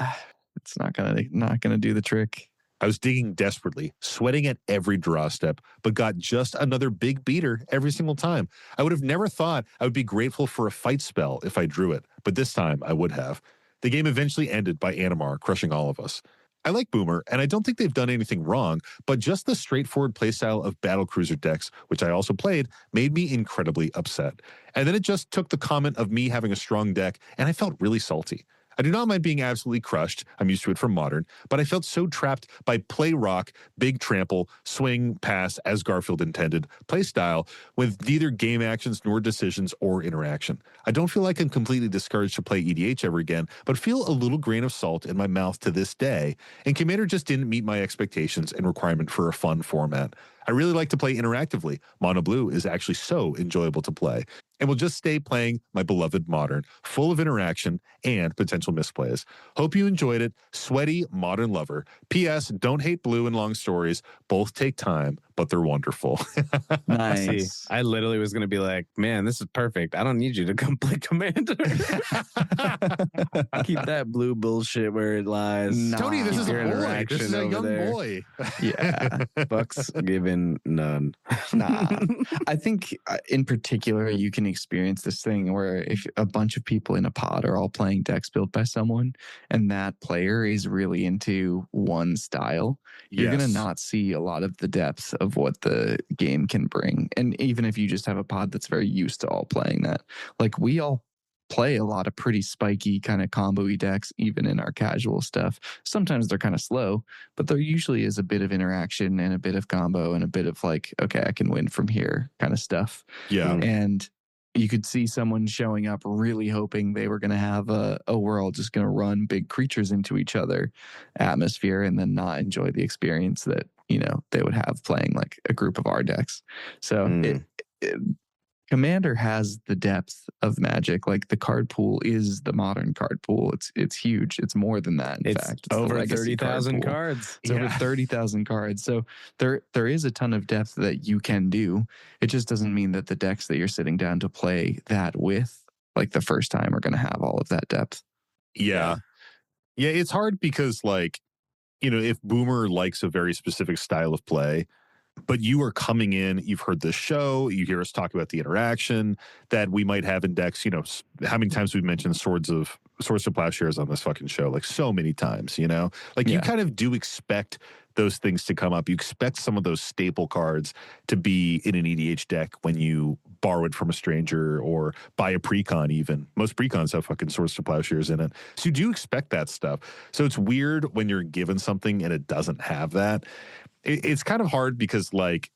It's not gonna do the trick. I was digging desperately, sweating at every draw step, but got just another big beater every single time. I would have never thought I would be grateful for a fight spell if I drew it, but this time I would have. The game eventually ended by Animar crushing all of us. I like Boomer, and I don't think they've done anything wrong, but just the straightforward playstyle of battlecruiser decks, which I also played, made me incredibly upset. And then it just took the comment of me having a strong deck, and I felt really salty. I do not mind being absolutely crushed. I'm used to it from Modern, but I felt so trapped by play rock, big trample, swing, pass, as Garfield intended, play style, with neither game actions nor decisions or interaction. I don't feel like I'm completely discouraged to play EDH ever again, but feel a little grain of salt in my mouth to this day, and Commander just didn't meet my expectations and requirement for a fun format. I really like to play interactively. Mono Blue is actually so enjoyable to play. And will just stay playing my beloved Modern, full of interaction and potential misplays. Hope you enjoyed it. Sweaty Modern lover. P.S. Don't hate Blue and long stories. Both take time, but they're wonderful. Nice. See, I literally was going to be like, man, this is perfect. I don't need you to come play Commander. Keep that blue bullshit where it lies. Nah. Tony, this is a Your boy. interaction This is a over young there. boy. Yeah. Bucks given none. Nah. I think in particular, you can experience this thing where if a bunch of people in a pod are all playing decks built by someone and that player is really into one style, you're going to not see a lot of the depth of what the game can bring. And even if you just have a pod that's very used to all playing that, like we all play a lot of pretty spiky kind of combo-y decks, even in our casual stuff. Sometimes they're kind of slow, but there usually is a bit of interaction and a bit of combo and a bit of like, okay, I can win from here kind of stuff. Yeah. And you could see someone showing up really hoping they were going to have we're all just going to run big creatures into each other atmosphere and then not enjoy the experience that, you know, they would have playing like a group of our decks. So Commander has the depth of Magic. Like the card pool is the modern card pool. It's huge. It's more than that. In fact, it's over the 30,000 cards. It's over 30,000 cards. So there is a ton of depth that you can do. It just doesn't mean that the decks that you're sitting down to play that with, like the first time, are going to have all of that depth. Yeah, it's hard because, like, you know, if Boomer likes a very specific style of play, but you are coming in, you've heard the show, you hear us talk about the interaction that we might have in decks. You know, how many times we've mentioned Swords of Plowshares on this fucking show, like so many times, you know, like you kind of do expect those things to come up. You expect some of those staple cards to be in an EDH deck when you borrow it from a stranger or buy a precon even. Most precons have fucking Swords to Plowshares in it. So you do expect that stuff. So it's weird when you're given something and it doesn't have that. It's kind of hard because, like,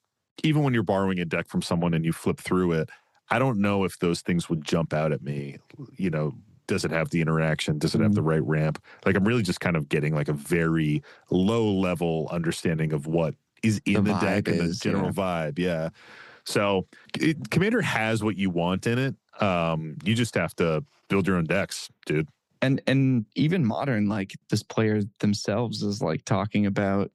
even when you're borrowing a deck from someone and you flip through it, I don't know if those things would jump out at me. You know, does it have the interaction? Does it have the right ramp? Like, I'm really just kind of getting like a very low level understanding of what is in the deck and the general vibe. Yeah. So Commander has what you want in it. You just have to build your own decks, dude. And even Modern, like, this player themselves is like talking about,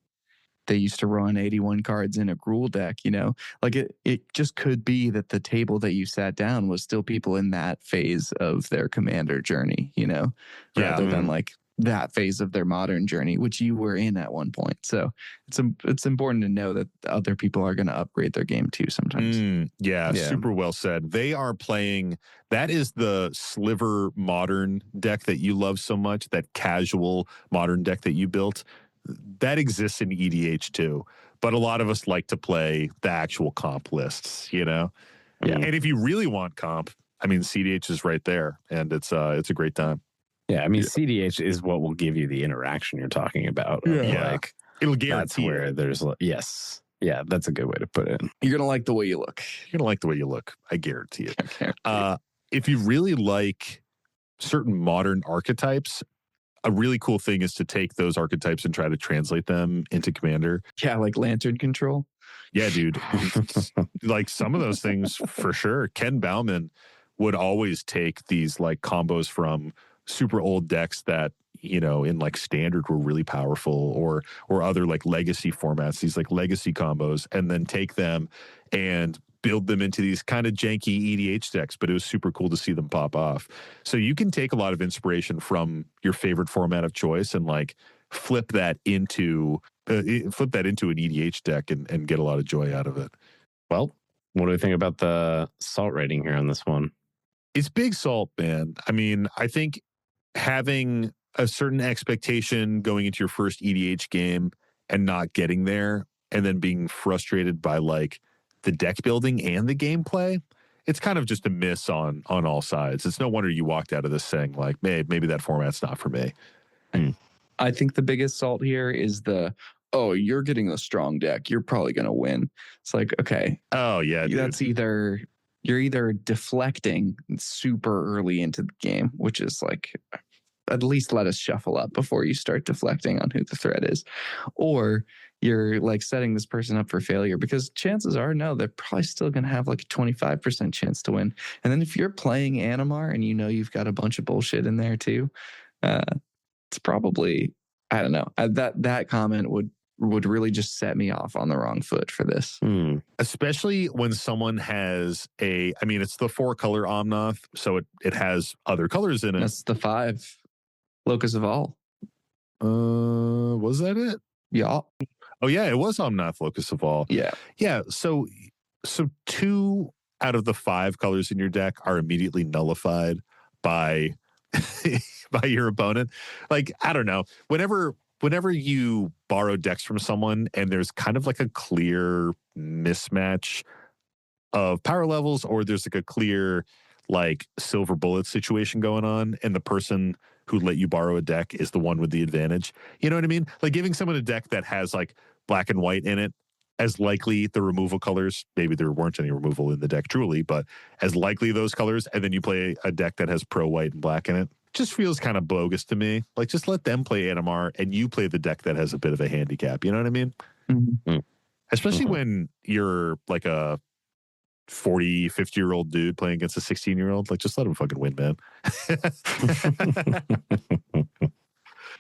they used to run 81 cards in a Gruul deck, you know, like it just could be that the table that you sat down was still people in that phase of their Commander journey, you know, rather than like that phase of their Modern journey, which you were in at one point. So it's important to know that other people are going to upgrade their game too sometimes. Yeah, super well said. They are playing, that is the sliver Modern deck that you love so much, that casual Modern deck that you built. That exists in EDH too, but a lot of us like to play the actual comp lists, you know? Yeah. And if you really want comp, I mean, CDH is right there, and it's a great time. Yeah, I mean, CDH is what will give you the interaction you're talking about. Yeah. Like, it'll guarantee that's where there's, yes. Yeah, that's a good way to put it. You're going to like the way you look. You're going to like the way you look. I guarantee it. If you really like certain Modern archetypes, a really cool thing is to take those archetypes and try to translate them into Commander. Yeah, like Lantern Control. Yeah, dude. Like some of those things for sure. Ken Bauman would always take these like combos from super old decks that, you know, in like Standard were really powerful, or other like legacy formats, these like legacy combos, and then take them and build them into these kind of janky EDH decks, but it was super cool to see them pop off. So you can take a lot of inspiration from your favorite format of choice and like flip that into an EDH deck and get a lot of joy out of it. Well, what do we think about the salt rating here on this one? It's big salt, man. I mean, I think having a certain expectation going into your first EDH game and not getting there, and then being frustrated by like the deck building and the gameplay, it's kind of just a miss on all sides. It's no wonder you walked out of this saying like, maybe that format's not for me. I think the biggest salt here is you're getting a strong deck, you're probably going to win. It's like, okay. Oh yeah, dude. That's you're either deflecting super early into the game, which is like, at least let us shuffle up before you start deflecting on who the threat is, or you're like setting this person up for failure, because chances are, no, they're probably still going to have like a 25% chance to win. And then if you're playing Animar and you know you've got a bunch of bullshit in there too, it's probably, I don't know, that comment would really just set me off on the wrong foot for this. Especially when someone has it's the 4-color Omnath, so it has other colors in it. That's the 5 Locus of All. Was that it? Yeah. Oh yeah, it was Omnath Locus of All. Yeah. Yeah. So 2 out of the 5 colors in your deck are immediately nullified by by your opponent. Like, I don't know. Whenever you borrow decks from someone and there's kind of like a clear mismatch of power levels, or there's like a clear like silver bullet situation going on, and the person who let you borrow a deck is the one with the advantage. You know what I mean? Like giving someone a deck that has like black and white in it, as likely the removal colors, maybe there weren't any removal in the deck truly, but as likely those colors, and then you play a deck that has pro white and black in it, just feels kind of bogus to me. Like, just let them play Animar and you play the deck that has a bit of a handicap. You know what I mean? Mm-hmm. Especially when you're like a 40, 50-year-old dude playing against a 16-year-old. Like, just let him fucking win, man.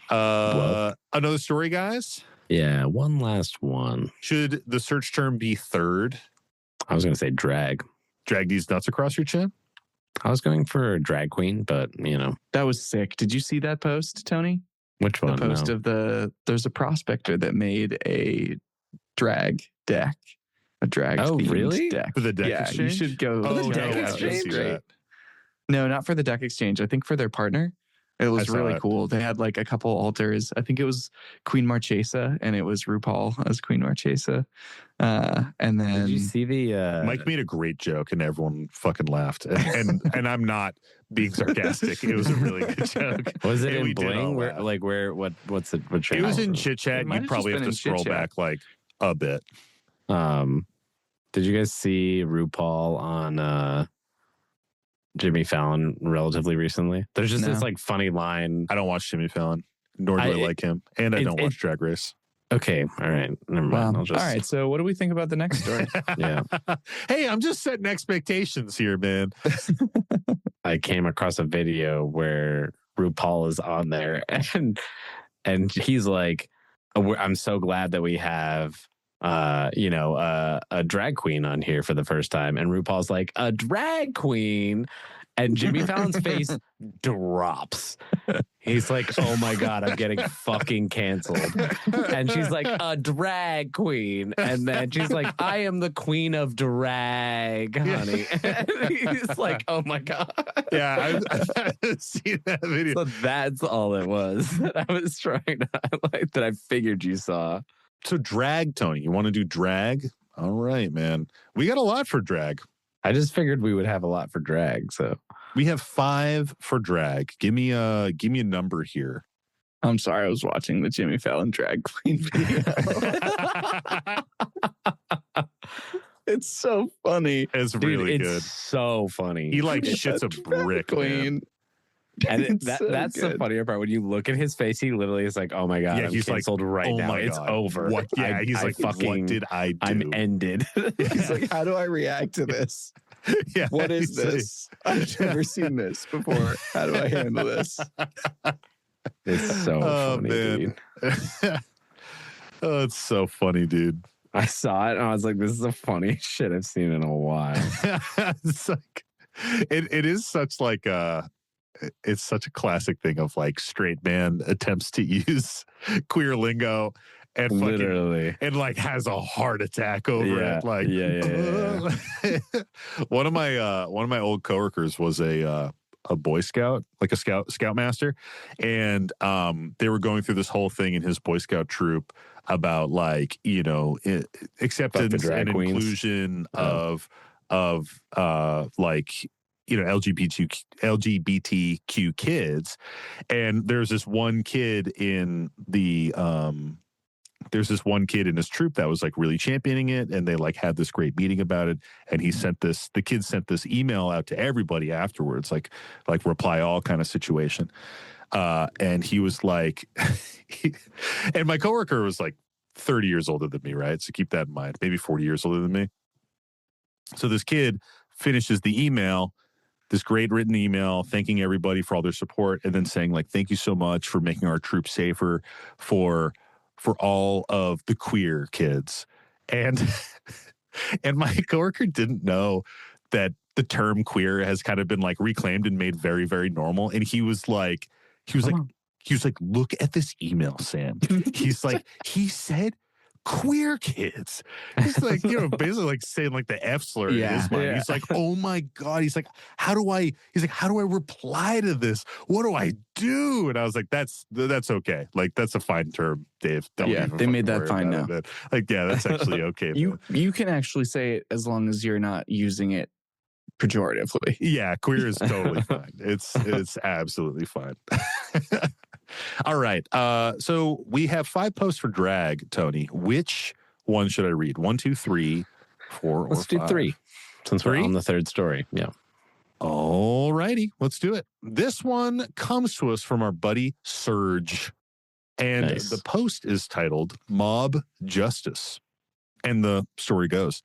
Another story, guys. Yeah, one last one. Should the search term be third? I was going to say drag. Drag these nuts across your chin? I was going for drag queen, but, you know. That was sick. Did you see that post, Tony? Which one? The post of there's a prospector that made a drag deck. A drag really? deck. For the deck yeah, exchange? you should go. For the no, deck I didn't exchange? see that. No, not for the deck exchange. I think for their partner. It was really cool. They had like a couple altars. I think it was Queen Marchesa and it was RuPaul as Queen Marchesa. And then did you see the Mike made a great joke and everyone fucking laughed. And I'm not being sarcastic. It was a really good joke. Was it And we in did all Bling? laugh. What's it? What It was in channel? Chit Chat. It might You'd have probably just have been to in scroll Chit Chat. back like a bit. Did you guys see RuPaul on Jimmy Fallon relatively recently? There's just this like funny line. I don't watch Jimmy Fallon, nor do I like him. And I don't watch Drag Race. Okay, all right, never mind. I'll just, all right, so what do we think about the next story? Yeah. Hey, I'm just setting expectations here, man. I came across a video where RuPaul is on there and he's like, I'm so glad that we have a drag queen on here for the first time. And RuPaul's like, a drag queen? And Jimmy Fallon's face drops. He's like, oh my God, I'm getting fucking canceled. And she's like, a drag queen. And then she's like, I am the queen of drag, honey. And he's like, oh my God. Yeah, I've seen that video. So that's all it was that I was trying to highlight that I figured you saw. So drag, Tony, you want to do drag? All right, man. We got a lot for drag. I just figured we would have a lot for drag. So we have 5 for drag. Give me a number here. I'm sorry, I was watching the Jimmy Fallon drag queen video. It's so funny. It's really good. It's so funny. He like shits a brick, man. And that's the funnier part. When you look at his face, he literally is like, "Oh my God, Yeah, I'm he's canceled right oh now. my It's God. over." What? Yeah, he's like, fucking, what did I do? I'm ended. He's like, how do I react to this? Yeah, What is he's like- this? I've never seen this before. How do I handle this? It's so funny, dude. Oh, it's so funny, dude. I saw it and I was like, "This is the funniest shit I've seen in a while." It's like it is such like it's such a classic thing of like straight man attempts to use queer lingo and fucking, Literally, and like has a heart attack over Yeah, it. Like, yeah. one of my old coworkers was a Boy Scout, like a scoutmaster, and they were going through this whole thing in his Boy Scout troop about like acceptance drag and queens. inclusion of like LGBTQ kids, and there's this one kid in his troop that was like really championing it, and they like had this great meeting about it, and the kid sent this email out to everybody afterwards, like reply all kind of situation, and he was like and my coworker was like 30 years older than me, right? So keep that in mind, maybe 40 years older than me. So this kid finishes the email, this great written email, thanking everybody for all their support, and then saying like, thank you so much for making our troop safer for all of the queer kids. And and my coworker didn't know that the term queer has kind of been like reclaimed and made very, very normal. And he was like, look at this email, Sam. He's like, he said queer kids. He's like, basically like saying like the F slur in his mind. Yeah. He's like, oh my God. He's like, how do I reply to this? What do I do? And I was like, that's okay. Like, that's a fine term, Dave. Don't even they made fucking that worry fine about now. it. Like, yeah, that's actually okay. You can actually say it as long as you're not using it pejoratively. Yeah, queer is totally fine. It's absolutely fine. All right. So we have 5 posts for drag, Tony. Which one should I read? 1, 2, 3, 4, let's or do 5? 3 since 3? we're on the third story. Yeah. All righty. Let's do it. This one comes to us from our buddy Serge. And Nice. the post is titled Mob Justice. And the story goes,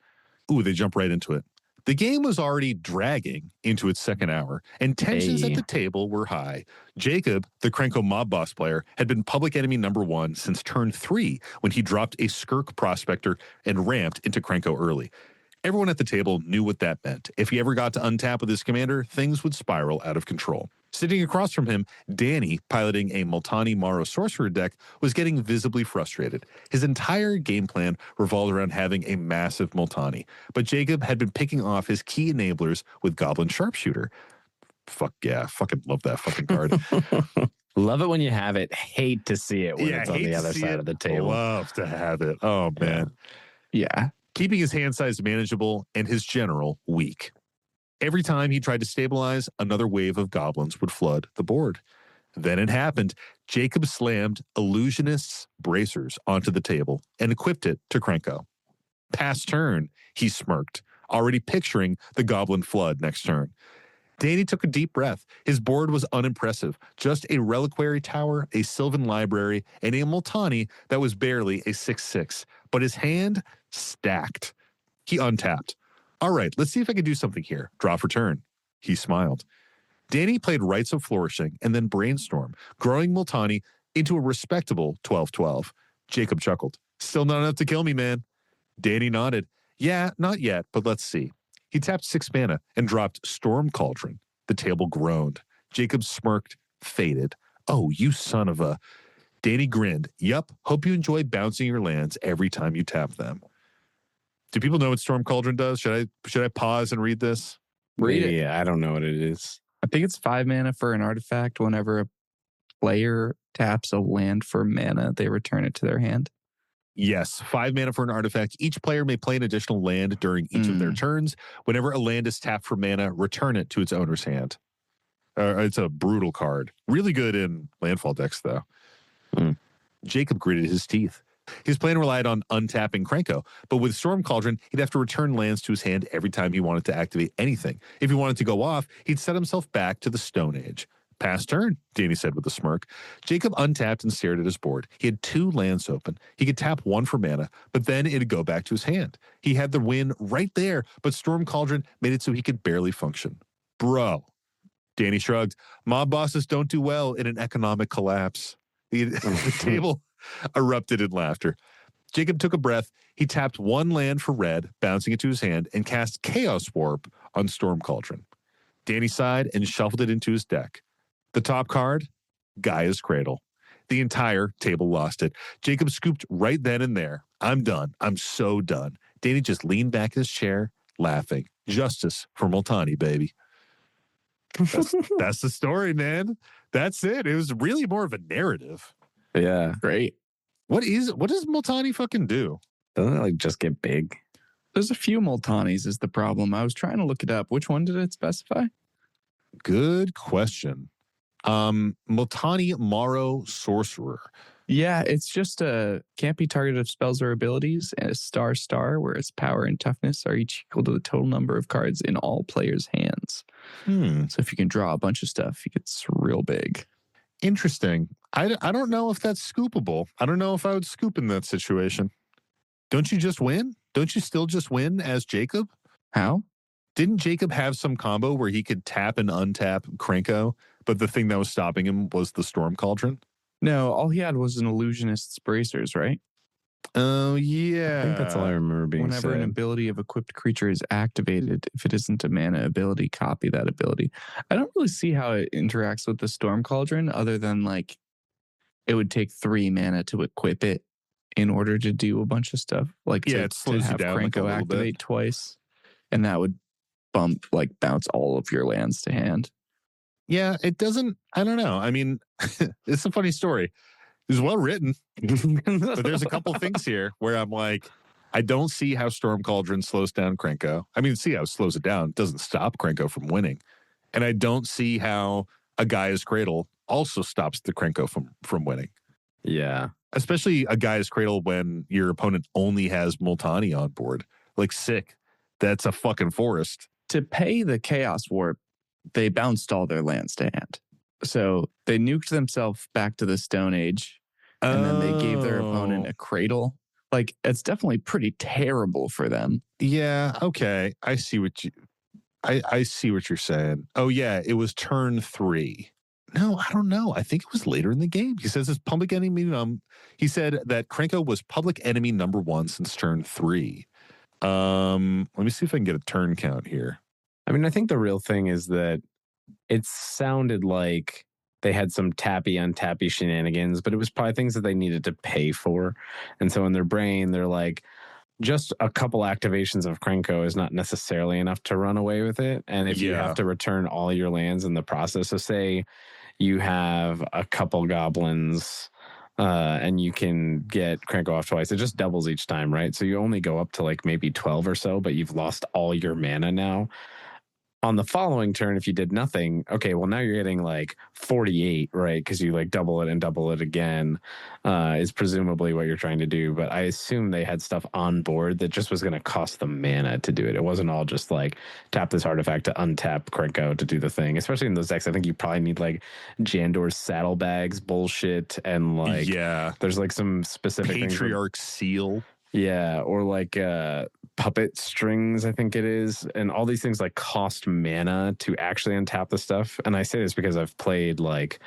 they jump right into it. The game was already dragging into its second hour, and tensions at the table were high. Jacob, the Krenko mob boss player, had been public enemy number 1 since turn 3 when he dropped a Skirk prospector and ramped into Krenko early. Everyone at the table knew what that meant. If he ever got to untap with his commander, things would spiral out of control. Sitting across from him, Danny, piloting a Multani Maro Sorcerer deck, was getting visibly frustrated. His entire game plan revolved around having a massive Multani, but Jacob had been picking off his key enablers with Goblin Sharpshooter. Fuck yeah, fucking love that fucking card. Love it when you have it. Hate to see it when it's on the other side of the table. Love to have it. Oh, man. Yeah. Keeping his hand size manageable and his general weak. Every time he tried to stabilize, another wave of goblins would flood the board. Then it happened. Jacob slammed Illusionist's Bracers onto the table and equipped it to Krenko. Past turn, he smirked, already picturing the goblin flood next turn. Danny took a deep breath. His board was unimpressive. Just a Reliquary Tower, a Sylvan Library, and a Multani that was barely a 6/6. But his hand stacked. He untapped. All right, let's see if I can do something here. Draw for turn. He smiled. Danny played Rites of Flourishing and then Brainstorm, growing Multani into a respectable 12/12. Jacob chuckled. Still not enough to kill me, man. Danny nodded. Yeah, not yet, but let's see. He tapped 6 mana and dropped Storm Cauldron. The table groaned. Jacob smirked, faded. Oh, you son of a... Danny grinned. Yup, hope you enjoy bouncing your lands every time you tap them. Do people know what Storm Cauldron does? Should I pause and read this? Read it. Yeah, I don't know what it is. I think it's 5 mana for an artifact. Whenever a player taps a land for mana, they return it to their hand. Yes, 5 mana for an artifact. Each player may play an additional land during each of their turns. Whenever a land is tapped for mana, return it to its owner's hand. It's a brutal card. Really good in landfall decks, though. Jacob gritted his teeth. His plan relied on untapping Krenko, but with Storm Cauldron, he'd have to return lands to his hand every time he wanted to activate anything. If he wanted to go off, he'd set himself back to the Stone Age. Pass turn, Danny said with a smirk. Jacob untapped and stared at his board. He had 2 lands open. He could tap 1 for mana, but then it'd go back to his hand. He had the win right there, but Storm Cauldron made it so he could barely function. Bro. Danny shrugged. Mob bosses don't do well in an economic collapse. The table erupted in laughter. Jacob took a breath. He tapped 1 land for red, bouncing it to his hand, and cast Chaos Warp on Storm Cauldron. Danny sighed and shuffled it into his deck. The top card, Gaia's Cradle. The entire table lost it. Jacob scooped right then and there. I'm done. I'm so done. Danny just leaned back in his chair, laughing. Justice for Multani, baby. That's the story, man. That's it. It was really more of a narrative. Yeah. Great. What does Multani fucking do? Doesn't it like just get big? There's a few Multanis is the problem. I was trying to look it up. Which one did it specify? Good question. Multani Maro Sorcerer. Yeah, it's just can't be targeted of spells or abilities, and a star, where its power and toughness are each equal to the total number of cards in all players' hands. So if you can draw a bunch of stuff, it gets real big. Interesting. I don't know if that's scoopable. I don't know if I would scoop in that situation. Don't you just win? Don't you still just win as Jacob? How? Didn't Jacob have some combo where he could tap and untap Krenko, but the thing that was stopping him was the Storm Cauldron? No, all he had was an Illusionist's Bracers, right? Oh, yeah. I think that's all I remember being Whenever said. an ability of equipped creature is activated, if it isn't a mana ability, copy that ability. I don't really see how it interacts with the Storm Cauldron other than like it would take 3 mana to equip it in order to do a bunch of stuff. Like it slows you down like a Krenko little activate bit. twice, and that would bounce all of your lands to hand. Yeah, it doesn't. I don't know. I mean, it's a funny story. It was well written, but there's a couple things here where I'm like, I don't see how Storm Cauldron slows down Krenko. I mean, see how it slows it down. It doesn't stop Krenko from winning. And I don't see how a Gaia's Cradle also stops the Krenko from winning. Yeah. Especially a Gaia's Cradle when your opponent only has Multani on board. Like, sick. That's a fucking forest. To pay the Chaos Warp, they bounced all their lands to hand. So they nuked themselves back to the Stone Age, and then they gave their opponent a Cradle, Like, it's definitely pretty terrible for them. Yeah, okay. I see what you're saying. Oh yeah, it was turn 3. No, I don't know. I think it was later in the game. He says it's public enemy. He said that Krenko was public enemy number 1 since turn 3. Let me see if I can get a turn count here. I mean, I think the real thing is that it sounded like they had some untappy shenanigans, but it was probably things that they needed to pay for. And so in their brain, they're like, just a couple activations of Krenko is not necessarily enough to run away with it. And if you have to return all your lands in the process, so say you have a couple goblins and you can get Krenko off twice, it just doubles each time, right? So you only go up to like maybe 12 or so, but you've lost all your mana now. On the following turn, if you did nothing, okay, well, now you're getting like 48, right? Because you like double it and double it again is presumably what you're trying to do. But I assume they had stuff on board that just was going to cost them mana to do it. It wasn't all just like tap this artifact to untap Krenko to do the thing. Especially in those decks, I think you probably need like Jandor's saddlebags bullshit and like there's like some specific Patriarch Seal. Yeah, or like puppet strings, I think it is. And all these things like cost mana to actually untap the stuff. And I say this because I've played like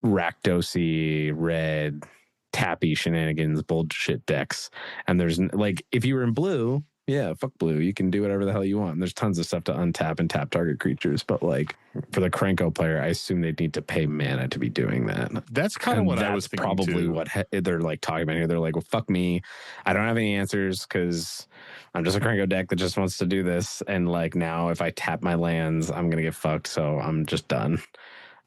Rakdosi, red, tappy shenanigans, bullshit decks. And there's like, if you were in blue, yeah, fuck blue. You can do whatever the hell you want. And there's tons of stuff to untap and tap target creatures. But like for the Krenko player, I assume they'd need to pay mana to be doing that. That's kind of what I was thinking. Probably too. What they're like talking about here. They're like, well, fuck me. I don't have any answers because I'm just a Krenko deck that just wants to do this. And like now, if I tap my lands, I'm going to get fucked. So I'm just done.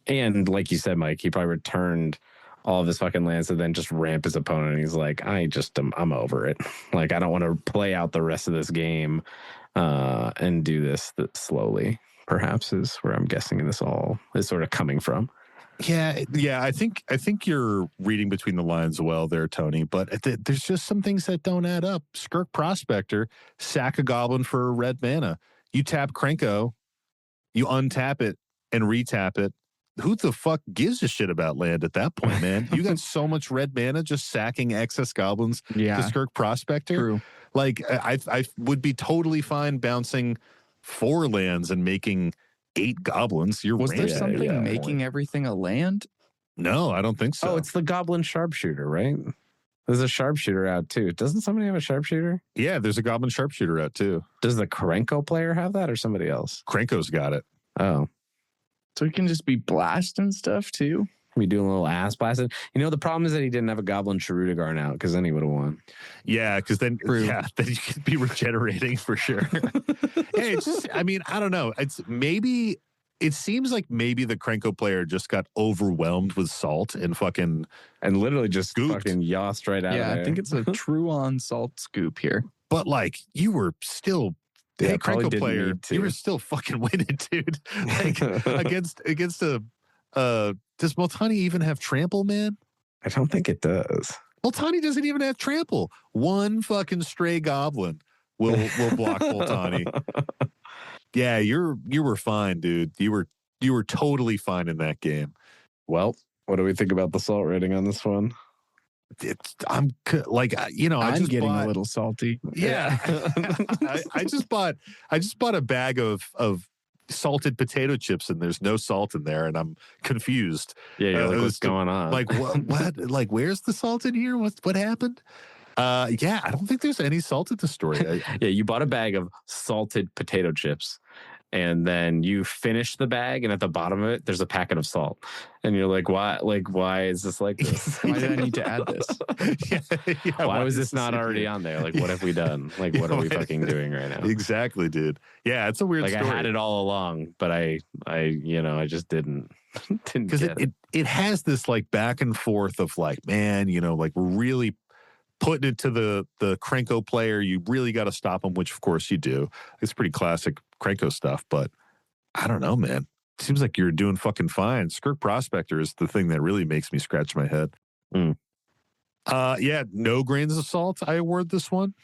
And like you said, Mike, he probably returned all of his fucking lands to then just ramp his opponent. And he's like, I'm over it. Like, I don't want to play out the rest of this game and do this slowly, perhaps, is where I'm guessing this all is sort of coming from. Yeah. I think you're reading between the lines well there, Tony. But there's just some things that don't add up. Skirk Prospector, sack a goblin for a red mana. You tap Krenko, you untap it and retap it. Who the fuck gives a shit about land at that point, man? You got so much red mana just sacking excess goblins to Skirk Prospector. True. Like I would be totally fine bouncing 4 lands and making 8 goblins. Was there something making everything a land? No, I don't think so. Oh, it's the goblin sharpshooter, right? There's a sharpshooter out too. Doesn't somebody have a sharpshooter? Yeah, there's a goblin sharpshooter out too. Does the Krenko player have that or somebody else? Krenko's got it. Oh. So he can just be blasting stuff too? Be doing a little ass blasting. You know, the problem is that he didn't have a goblin Sharudagard out because then he would have won. Yeah, because then you could be regenerating for sure. Hey, it's just, I mean, I don't know. It seems like maybe the Krenko player just got overwhelmed with salt and literally just scooped. fucking yossed right out of there. Yeah, I think it's a true on salt scoop here. But like, you were still... Yeah, hey, Krenko player, you were still fucking winning, dude. Like against a does Multani even have trample, man? I don't think it does. Multani doesn't even have trample. One fucking stray goblin will block Multani. Yeah, you were fine, dude. You were totally fine in that game. Well, what do we think about the salt rating on this one? I'm like, I'm getting a little salty. Yeah, I just bought a bag of salted potato chips and there's no salt in there and I'm confused. Yeah, you're like, what's going on? Like what? Like, where's the salt in here? What happened? Yeah, I don't think there's any salt in the story. Yeah, you bought a bag of salted potato chips. And then you finish the bag, and at the bottom of it, there's a packet of salt. And you're like, why? Like, why is this like this? Why did I need to add this? Why was this not already on there? Like, what have we done? Like, what are we fucking doing right now? Exactly, dude. Yeah, it's a weird story. I had it all along, but I just didn't because it has this like back and forth of like, man, like we're really putting it to the Krenko player. You really got to stop him, which of course you do. It's pretty classic Krenko stuff, but I don't know, man. It seems like you're doing fucking fine. Skirk Prospector is the thing that really makes me scratch my head. Yeah, no grains of salt. I award this one.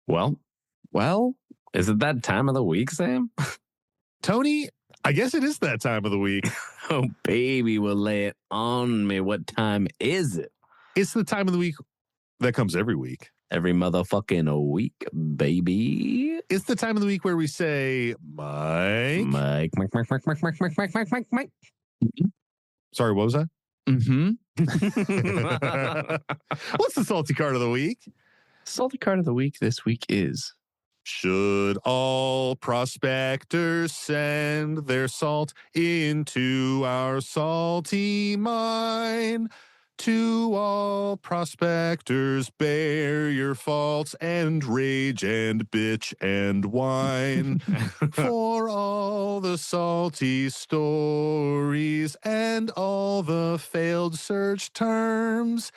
Well, is it that time of the week, Sam? Tony, I guess it is that time of the week. Oh, baby, will lay it on me. What time is it? It's the time of the week That comes every week. Every motherfucking week, baby. It's the time of the week where we say, Mike. Mike. Sorry, what was that? Mm-hmm. What's the salty card of the week? Salty card of the week this week is... Should all prospectors send their salt into our salty mine? To all prospectors, bear your faults and rage and bitch and whine. For all the salty stories and all the failed search terms,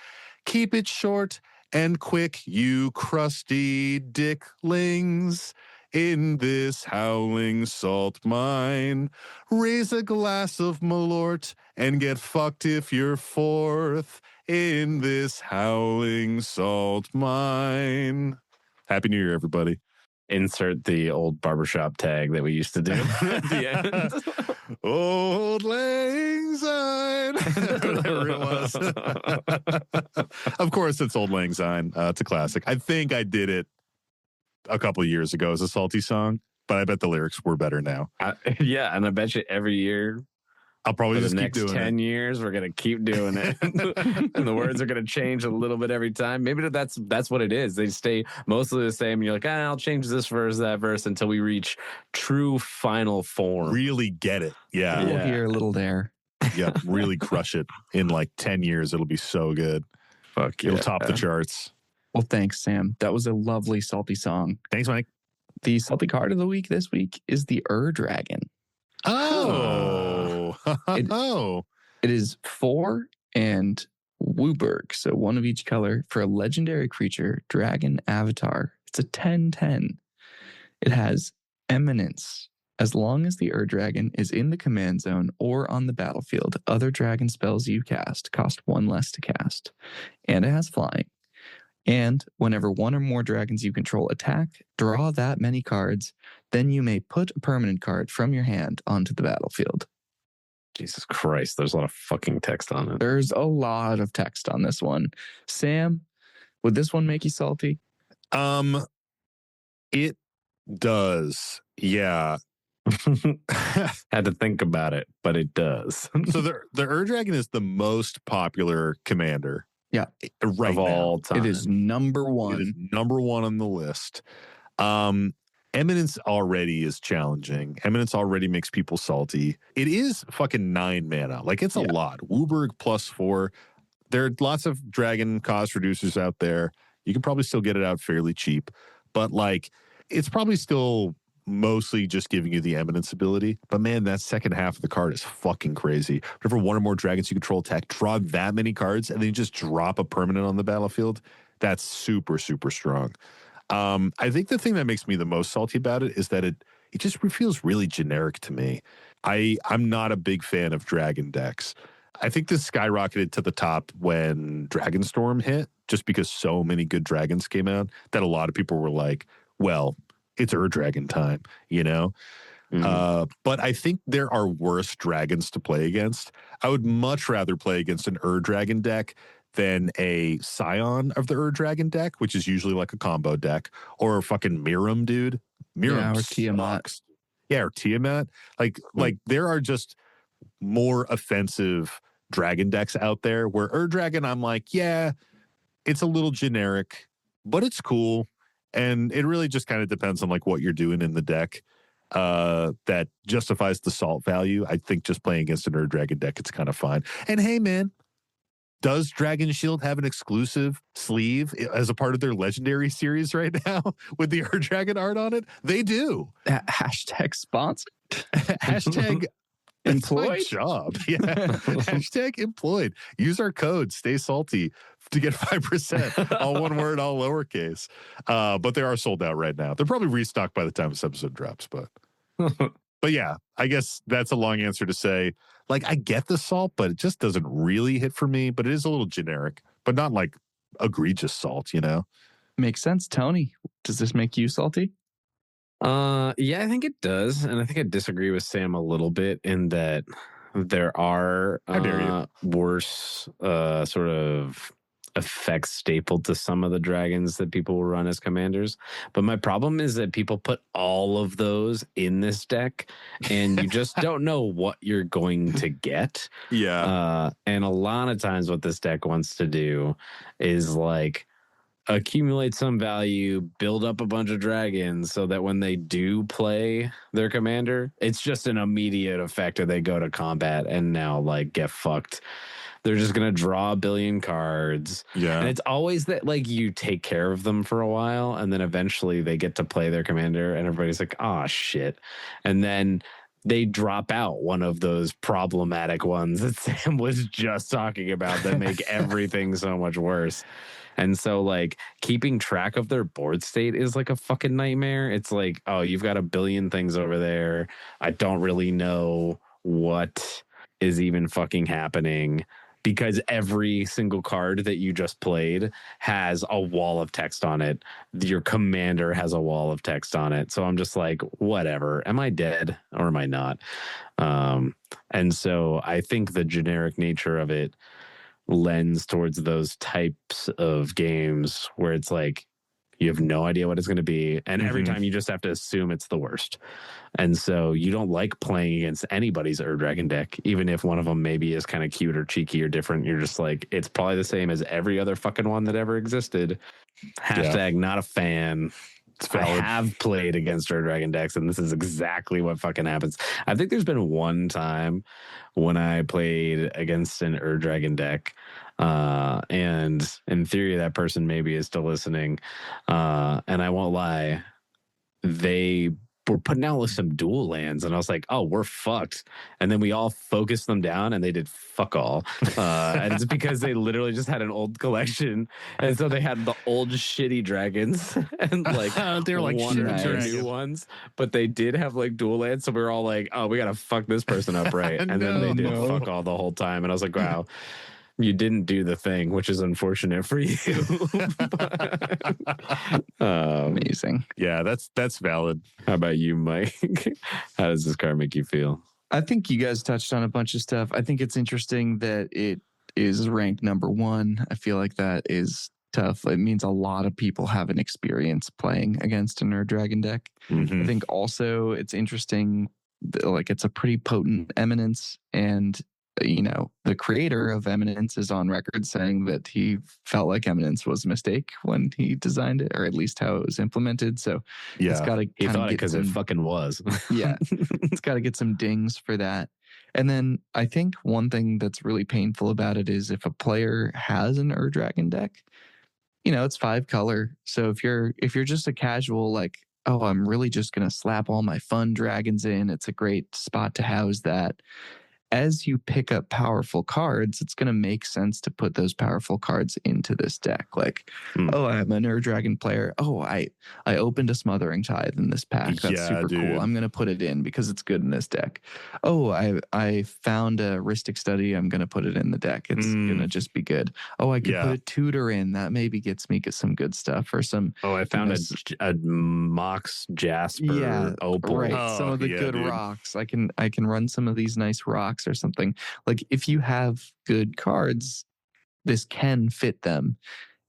keep it short and quick, you crusty dicklings. In this howling salt mine, raise a glass of Malort and get fucked if you're fourth in this howling salt mine. Happy New Year, everybody. Insert the old barbershop tag that we used to do at the end. Old Lang Syne. Whatever it was. Of course, it's Old Lang Syne. It's a classic. I think I did it a couple of years ago as a salty song, but I bet the lyrics were better now. Yeah, and I bet you every year I'll probably for just the keep next doing 10 it. years, we're going to keep doing it. And the words are going to change a little bit every time. Maybe that's what it is. They stay mostly the same. And you're like, I'll change this verse, that verse until we reach true final form. Really get it. Yeah. A little here, a little there. Yeah. Really crush it. In like 10 years, it'll be so good. Fuck It'll top the charts. Well, thanks, Sam. That was a lovely salty song. Thanks, Mike. The salty card of the week this week is the Dragon. Oh. It is 4 and Wooburg, so one of each color for a legendary creature, dragon avatar. It's a 10/10. It has eminence. As long as the Dragon is in the command zone or on the battlefield, other dragon spells you cast cost 1 less to cast. And it has flying. And whenever one or more dragons you control attack, draw that many cards, then you may put a permanent card from your hand onto the battlefield. Jesus Christ, there's a lot of fucking text on it. There's a lot of text on this one. Sam, would this one make you salty? It does. Yeah. Had to think about it, but it does. So the Dragon is the most popular commander. Yeah. Right of now. all time. It is number one. It is number one on the list. Eminence already is challenging. Eminence already makes people salty. It is fucking 9 mana. Like, it's a lot. Wooburg +4. There are lots of dragon cost reducers out there. You can probably still get it out fairly cheap. But, like, it's probably still mostly just giving you the Eminence ability. But, man, that second half of the card is fucking crazy. Whenever one or more dragons you control attack, draw that many cards, and then you just drop a permanent on the battlefield. That's super, super strong. I think the thing that makes me the most salty about it is that it just feels really generic to me. I'm not a big fan of dragon decks. I think this skyrocketed to the top when Dragonstorm hit, just because so many good dragons came out that a lot of people were like, well, it's Dragon time, you know? But I think there are worse dragons to play against. I would much rather play against an Dragon deck than a Scion of the Dragon deck, which is usually like a combo deck, or a fucking Miram, dude. Miram or Tiamat. sucks. Yeah, or Tiamat. Like there are just more offensive dragon decks out there where Dragon, I'm like, yeah, it's a little generic, but it's cool. And it really just kind of depends on like what you're doing in the deck that justifies the salt value. I think just playing against an Dragon deck, it's kind of fine. And hey, man, does Dragon Shield have an exclusive sleeve as a part of their legendary series right now with the Dragon art on it? They do. Hashtag sponsored. Hashtag employed. That's my job. Yeah. Hashtag employed. Use our code Stay Salty to get 5%. All one word, all lowercase. But they are sold out right now. They're probably restocked by the time this episode drops. But yeah, I guess that's a long answer to say, like, I get the salt, but it just doesn't really hit for me. But it is a little generic, but not like egregious salt, you know? Makes sense. Tony, does this make you salty? Yeah, I think it does. And I think I disagree with Sam a little bit in that there are worse sort of effects stapled to some of the dragons that people will run as commanders. But my problem is that people put all of those in this deck, and you just don't know what you're going to get. Yeah. And a lot of times what this deck wants to do is like accumulate some value, build up a bunch of dragons so that when they do play their commander, it's just an immediate effect or they go to combat and now like get fucked. They're just going to draw a billion cards. Yeah. And it's always that like you take care of them for a while and then eventually they get to play their commander and everybody's like, oh shit. And then they drop out one of those problematic ones that Sam was just talking about that make everything so much worse. And so, like, keeping track of their board state is like a fucking nightmare. It's like, oh, you've got a billion things over there. I don't really know what is even fucking happening because every single card that you just played has a wall of text on it. Your commander has a wall of text on it. So I'm just like, whatever. Am I dead or am I not? And so I think the generic nature of it lends towards those types of games where it's like you have no idea what it's going to be, and every time you just have to assume it's the worst. And so you don't like playing against anybody's Dragon deck, even if one of them maybe is kind of cute or cheeky or different. You're just like, it's probably the same as every other fucking one that ever existed. Hashtag not a fan. I have played against Dragon decks, and this is exactly what fucking happens. I think there's been one time when I played against an Dragon deck, and in theory, that person maybe is still listening. And I won't lie, they were putting out with some dual lands, and I was like, oh, we're fucked. And then we all focused them down, and they did fuck all. And it's because they literally just had an old collection, and so they had the old shitty dragons, and like they were like one or two new ones, but they did have like dual lands, so we were all like, oh, we gotta fuck this person up, right? And then they did fuck all the whole time, and I was like, wow. You didn't do the thing, which is unfortunate for you. Amazing. Yeah, that's valid. How about you, Mike? How does this card make you feel? I think you guys touched on a bunch of stuff. I think it's interesting that it is ranked number 1. I feel like that is tough. It means a lot of people have an experience playing against an Dragon deck. I think also it's interesting, like it's a pretty potent Eminence, and you know, the creator of Eminence is on record saying that he felt like Eminence was a mistake when he designed it, or at least how it was implemented. So it's got to he thought it because it fucking was. Yeah, it's got to get some dings for that. And then I think one thing that's really painful about it is if a player has an Dragon deck, you know, it's 5 color. So if you're just a casual like, oh, I'm really just gonna slap all my fun dragons in, it's a great spot to house that. As you pick up powerful cards, it's going to make sense to put those powerful cards into this deck. Like, oh, I'm an Dragon player. Oh, I opened a Smothering Tithe in this pack. That's super cool. I'm going to put it in because it's good in this deck. Oh, I found a Rhystic Study. I'm going to put it in the deck. It's going to just be good. Oh, I could put a Tutor in. That maybe gets me some good stuff or some. Oh, I found a Mox Jasper Opal. Right. Some of the good rocks. I can run some of these nice rocks or something. Like if you have good cards, this can fit them.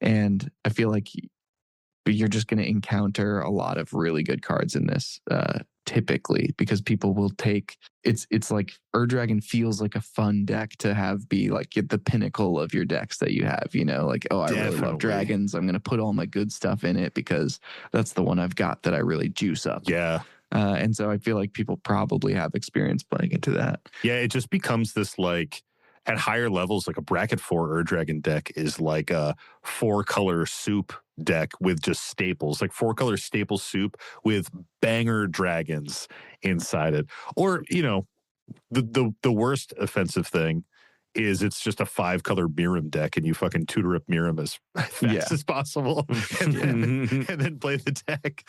And I feel like you're just going to encounter a lot of really good cards in this typically, because people will take it's like Dragon feels like a fun deck to have be like the pinnacle of your decks that you have, you know, like, oh, I really love dragons. I'm going to put all my good stuff in it because that's the one I've got that I really juice up. Yeah. And so I feel like people probably have experience playing into that. Yeah, it just becomes this like at higher levels, like a bracket 4 Dragon deck is like a 4-color soup deck with just staples, like 4-color staple soup with banger dragons inside it. Or, you know, the worst offensive thing is it's just a 5-color Miram deck and you fucking tutor up Miram as fast as possible and then play the deck.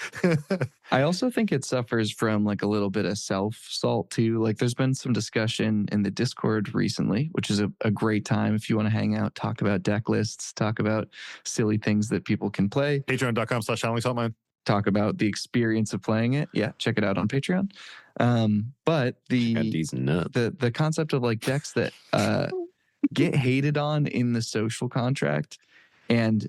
I also think it suffers from like a little bit of self-salt too. Like there's been some discussion in the Discord recently, which is a great time if you want to hang out, talk about deck lists, talk about silly things that people can play. Patreon.com/ShallingSaltMine. Talk about the experience of playing it. Yeah, check it out on Patreon. But the concept of like decks that get hated on in the social contract And,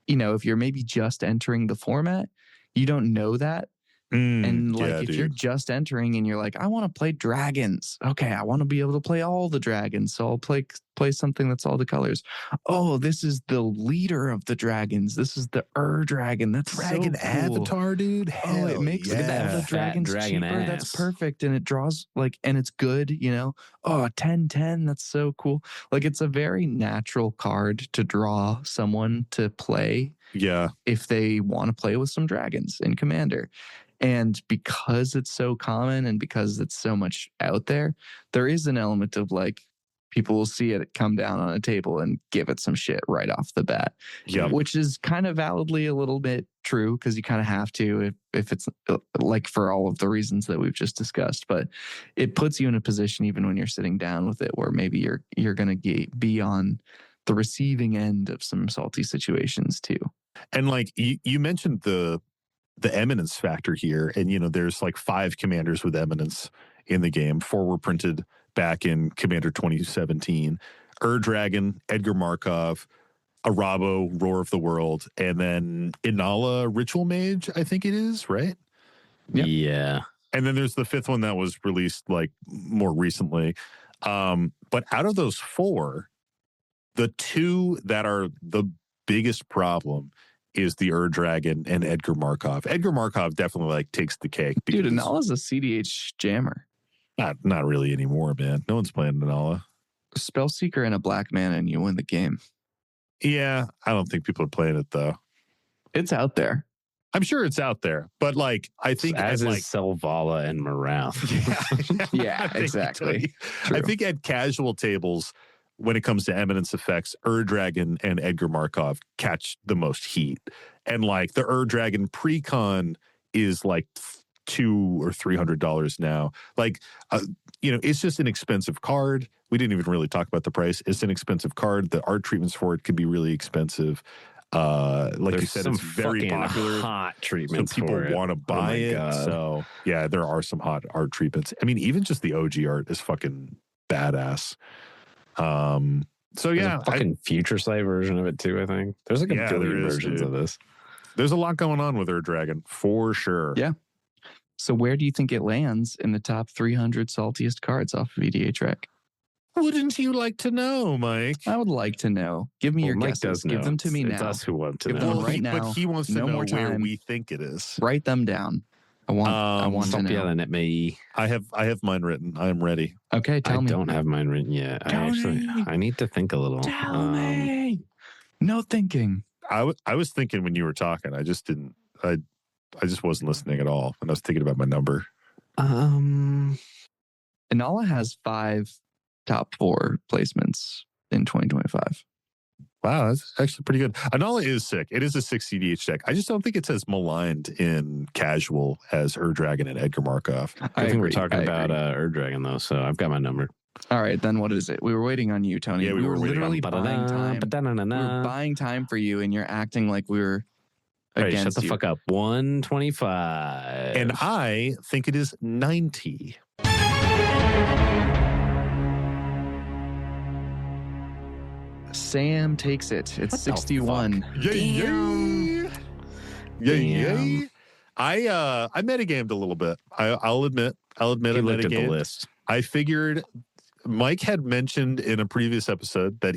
you know, if you're maybe just entering the format, you don't know that. And like, if you're just entering and you're like, I want to play dragons. Okay, I want to be able to play all the dragons. So I'll play something that's all the colors. Oh, this is the leader of the dragons. This is the dragon. That's Dragon so cool. Avatar, dude. Hell it makes yeah. all the dragons dragon cheaper. ass. That's perfect. And it draws like, and it's good, you know. Oh, 10-10. That's so cool. Like, it's a very natural card to draw someone to play. Yeah. If they want to play with some dragons in Commander. And because it's so common and because it's so much out there, there is an element of like, people will see it come down on a table and give it some shit right off the bat. Yeah. Which is kind of validly a little bit true, because you kind of have to if it's like, for all of the reasons that we've just discussed. But it puts you in a position, even when you're sitting down with it, where maybe you're going to be on the receiving end of some salty situations too. And like you mentioned the eminence factor here, and you know, there's like 5 commanders with eminence in the game. 4 were printed back in Commander 2017. Dragon, Edgar Markov, Arabo, Roar of the World, and then Inala, Ritual Mage, I think it is, right? Yep. Yeah. And then there's the 5th one that was released like more recently. But out of those 4, the 2 that are the biggest problem is the Dragon and Edgar Markov. Edgar Markov definitely like takes the cake. Dude, Inala's a CDH jammer. Not really anymore, man. No one's playing Inala. Spellseeker and a black mana and you win the game. Yeah, I don't think people are playing it though. It's out there. I'm sure it's out there, but like I think as at, is like Selvala and Morath. Yeah, exactly. I think at casual tables, when it comes to eminence effects, Dragon and Edgar Markov catch the most heat. And like the Dragon pre-con is like $200 or $300 now. Like, you know, it's just an expensive card. We didn't even really talk about the price. It's an expensive card. The art treatments for it could be really expensive. Like There's you said, some it's very popular. hot treatments. So people want to buy it. God. So yeah, there are some hot art treatments. I mean, even just the OG art is fucking badass. So yeah, there's a fucking Future Sight version of it too. I think there's like a billion versions of this. There's a lot going on with Dragon for sure. Yeah. So where do you think it lands in the top 300 saltiest cards off of EDHREC? Wouldn't you like to know, Mike? I would like to know. Give me your Mike guesses. does Give know. them to me It's now. us who want to Give know. them right now. But he wants to No know more where time. we think it is. Write them down. I want to Stop know. yelling at me. I have mine written. I am ready. Okay, tell me. I don't have mine written yet. Tell me. I need to think a little. Tell me. No thinking. I was thinking when you were talking. I just didn't. I just wasn't listening at all. And I was thinking about my number. Inala has 5 top 4 placements in 2025. Wow, that's actually pretty good. Inala is sick. It is a 6 CDH deck. I just don't think it's as maligned in casual as Dragon and Edgar Markov. I think we're talking about Dragon though, so I've got my number. All right, then what is it? We were waiting on you, Tony. Yeah, we were waiting literally buying time. We were buying time for you, and you're acting like we were Hey, against shut the you. fuck up. 125. And I think it is 90. Sam takes it. It's 61. Yay! Damn. I metagamed a little bit. I'll admit I He looked at the metagamed. list. I figured Mike had mentioned in a previous episode that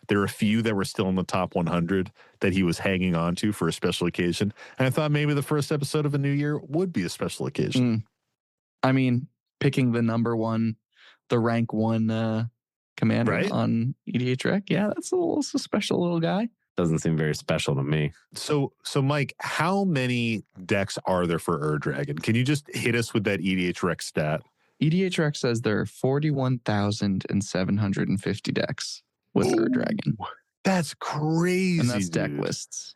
there were a few that were still in the top 100 that he was hanging on to for a special occasion. And I thought maybe the first episode of a new year would be a special occasion. I mean, picking the number 1, the rank 1 commander Right? on EDHREC. Yeah, that's a special little guy. Doesn't seem very special to me. So Mike, how many decks are there for Dragon? Can you just hit us with that EDHREC stat? EDHREC says there are 41,750 decks with Dragon. That's crazy. And that's deck dude. lists.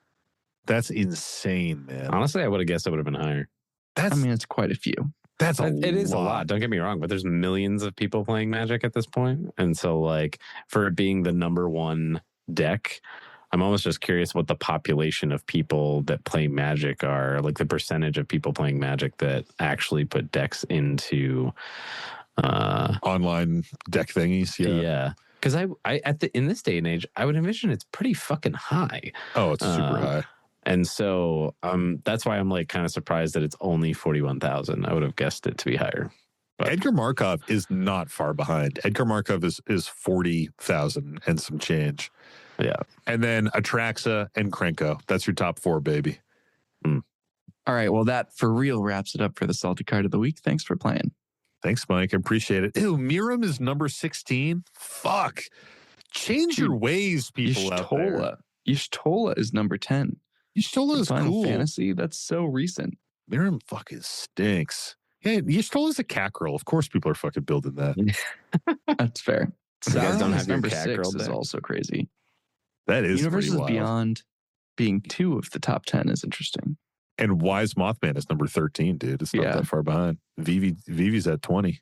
That's insane, man. Honestly, I would have guessed it would have been higher. That's I mean, it's quite a few. that's a It is a lot. lot. Don't get me wrong, but there's millions of people playing Magic at this point. And so, like, for it being the number 1 deck, I'm almost just curious what the population of people that play Magic are, like the percentage of people playing Magic that actually put decks into Online deck thingies. Yeah. Because in this day and age, I would envision it's pretty fucking high. Oh, it's super high. And so that's why I'm like kind of surprised that it's only 41,000. I would have guessed it to be higher. But Edgar Markov is not far behind. Edgar Markov is 40,000 and some change. Yeah. And then Atraxa and Krenko. That's your top 4, baby. All right. Well, that for real wraps it up for the Salty Card of the Week. Thanks for playing. Thanks, Mike. I appreciate it. Ew, Miram is number 16. Fuck. Change your ways, people out there. Y'shtola is number 10. Y'shtola is Final cool. Fantasy, that's so recent. Miram fucking stinks. Yeah, Y'shtola is a cat girl. Of course people are fucking building that. That's fair. You guys don't have your number cat 6 girl is there? also crazy. That is Universes pretty wild. Beyond being 2 of the top 10 is interesting. And Wise Mothman is number 13, dude. It's not that far behind. Vivi's at 20.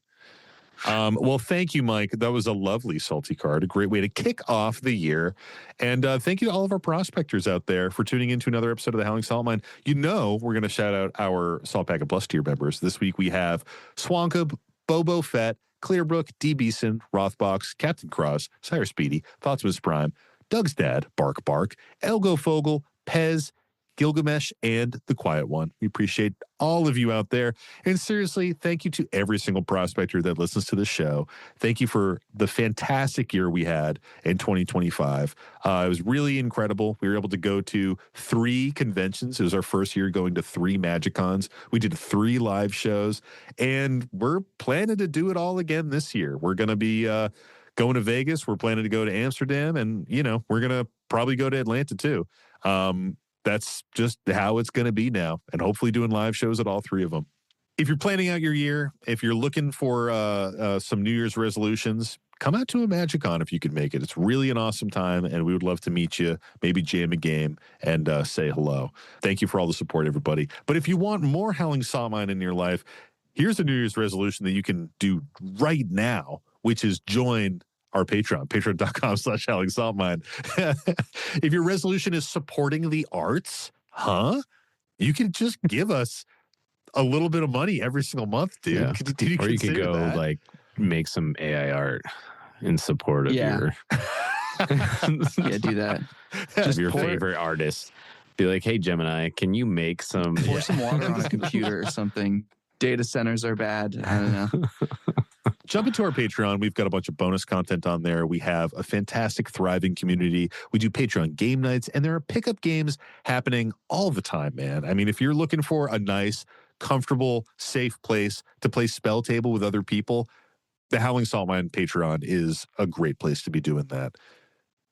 Well, thank you, Mike. That was a lovely salty card. A great way to kick off the year. And thank you to all of our prospectors out there for tuning into another episode of the Howling Salt Mine. You know we're going to shout out our Salt Packet Plus tier members. This week we have Swankub, Bobo Fett, Clearbrook, D. Beeson, Rothbox, Captain Cross, Sire Speedy, Thoughtsmith Prime, Doug's Dad, Bark Bark, Elgo Fogel, Pez, Gilgamesh, and The Quiet One. We appreciate all of you out there. And seriously, thank you to every single prospector that listens to the show. Thank you for the fantastic year we had in 2025. It was really incredible. We were able to go to 3 conventions. It was our first year going to 3 MagicCons. We did 3 live shows, and we're planning to do it all again this year. We're going to be going to Vegas. We're planning to go to Amsterdam, and, we're going to probably go to Atlanta too. That's just how it's going to be now, and hopefully doing live shows at all 3 of them. If you're planning out your year, if you're looking for some New Year's resolutions, come out to a MagicCon if you can make it. It's really an awesome time, and we would love to meet you, maybe jam a game, and say hello. Thank you for all the support, everybody. But if you want more Howling Salt Mine in your life, here's a New Year's resolution that you can do right now, which is join our Patreon, patreon.com/Howling Salt Mine. If your resolution is supporting the arts, you can just give us a little bit of money every single month, dude. Yeah. Or you could go that? make some AI art in support of your do that. just your favorite artist. Be like, hey Gemini, can you make some pour some water on a computer or something? Data centers are bad. I don't know. Jump into our Patreon. We've got a bunch of bonus content on there. We have a fantastic, thriving community. We do Patreon game nights, and there are pickup games happening all the time, man. I mean, if you're looking for a nice, comfortable, safe place to play Spell Table with other people, the Howling Salt Mine Patreon is a great place to be doing that.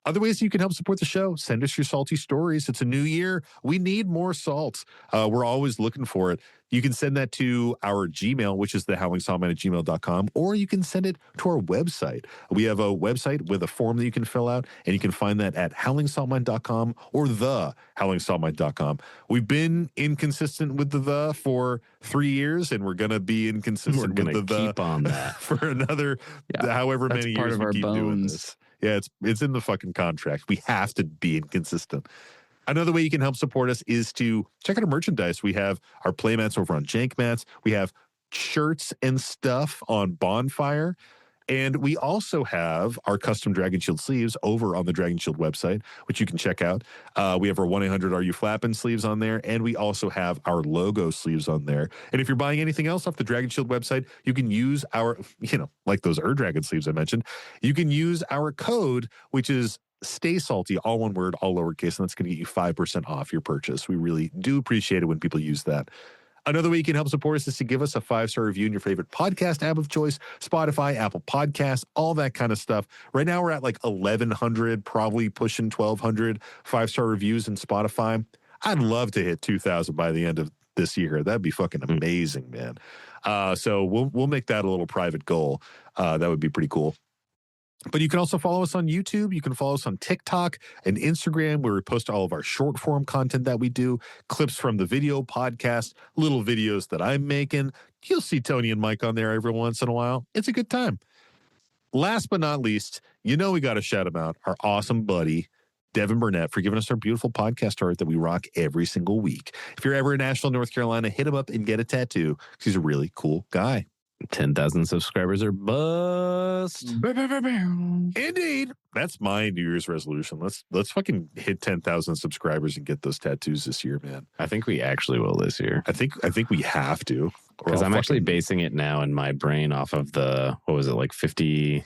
Other ways you can help support the show, send us your salty stories. It's a new year. We need more salt. We're always looking for it. You can send that to our Gmail, which is thehowlingsaltmine@gmail.com, or you can send it to our website. We have a website with a form that you can fill out, and you can find that at howlingsaltmine.com or thehowlingsaltmine.com. We've been inconsistent with the for 3 years, and we're going to be inconsistent with the keep on that for another however many part years of we our keep doing bones. this. Yeah, it's in the fucking contract. We have to be inconsistent. Another way you can help support us is to check out our merchandise. We have our playmats over on Jank Mats. We have shirts and stuff on Bonfire. And we also have our custom Dragon Shield sleeves over on the Dragon Shield website, which you can check out. We have our 1-800-ARE-YOU-FLAPPIN' sleeves on there, and we also have our logo sleeves on there. And if you're buying anything else off the Dragon Shield website, you can use our, like those Dragon sleeves I mentioned, you can use our code, which is Stay Salty, all one word, all lowercase, and that's going to get you 5% off your purchase. We really do appreciate it when people use that. Another way you can help support us is to give us a 5-star review in your favorite podcast app of choice, Spotify, Apple Podcasts, all that kind of stuff. Right now we're at like 1,100, probably pushing 1,200 5-star reviews in Spotify. I'd love to hit 2,000 by the end of this year. That'd be fucking amazing, man. So we'll make that a little private goal. That would be pretty cool. But you can also follow us on YouTube. You can follow us on TikTok and Instagram, where we post all of our short form content that we do, clips from the video podcast, little videos that I'm making. You'll see Tony and Mike on there every once in a while. It's a good time. Last but not least, we got to shout him out, our awesome buddy, Devin Burnett, for giving us our beautiful podcast art that we rock every single week. If you're ever in Asheville, North Carolina, hit him up and get a tattoo, because he's a really cool guy. 10,000 subscribers or bust. Indeed. That's my New Year's resolution. Let's fucking hit 10,000 subscribers and get those tattoos this year, man. I think we actually will this year. I think we have to. Because I'm actually basing it now in my brain off of the, what was it, like 50...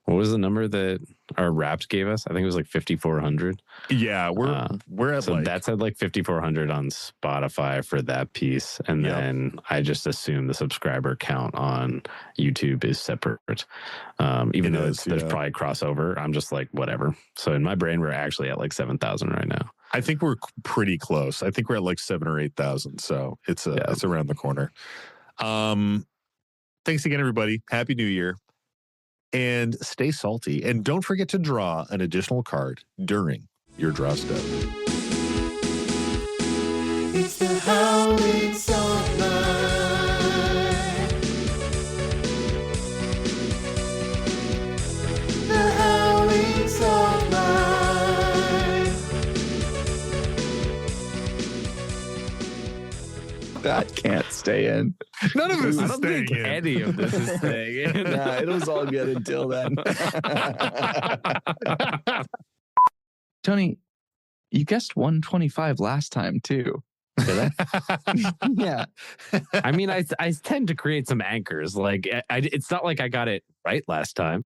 What was the number that our Wrapped gave us? I think it was like 5,400. Yeah, we're at so like... that's at like 5,400 on Spotify for that piece. And then I just assume the subscriber count on YouTube is separate. Even though there's probably crossover, I'm just like, whatever. So in my brain, we're actually at like 7,000 right now. I think we're pretty close. I think we're at like 7,000 or 8,000. So it's around the corner. Thanks again, everybody. Happy New Year. And stay salty. And don't forget to draw an additional card during your draw step. It's the Howling Song Night. The Howling Song Night. That can't stay in. None of this I is don't staying think in. any of this is staying in. Nah, it was all good until then. Tony, you guessed 125 last time too. Did I? Yeah. I mean, I tend to create some anchors. Like, it's not like I got it right last time.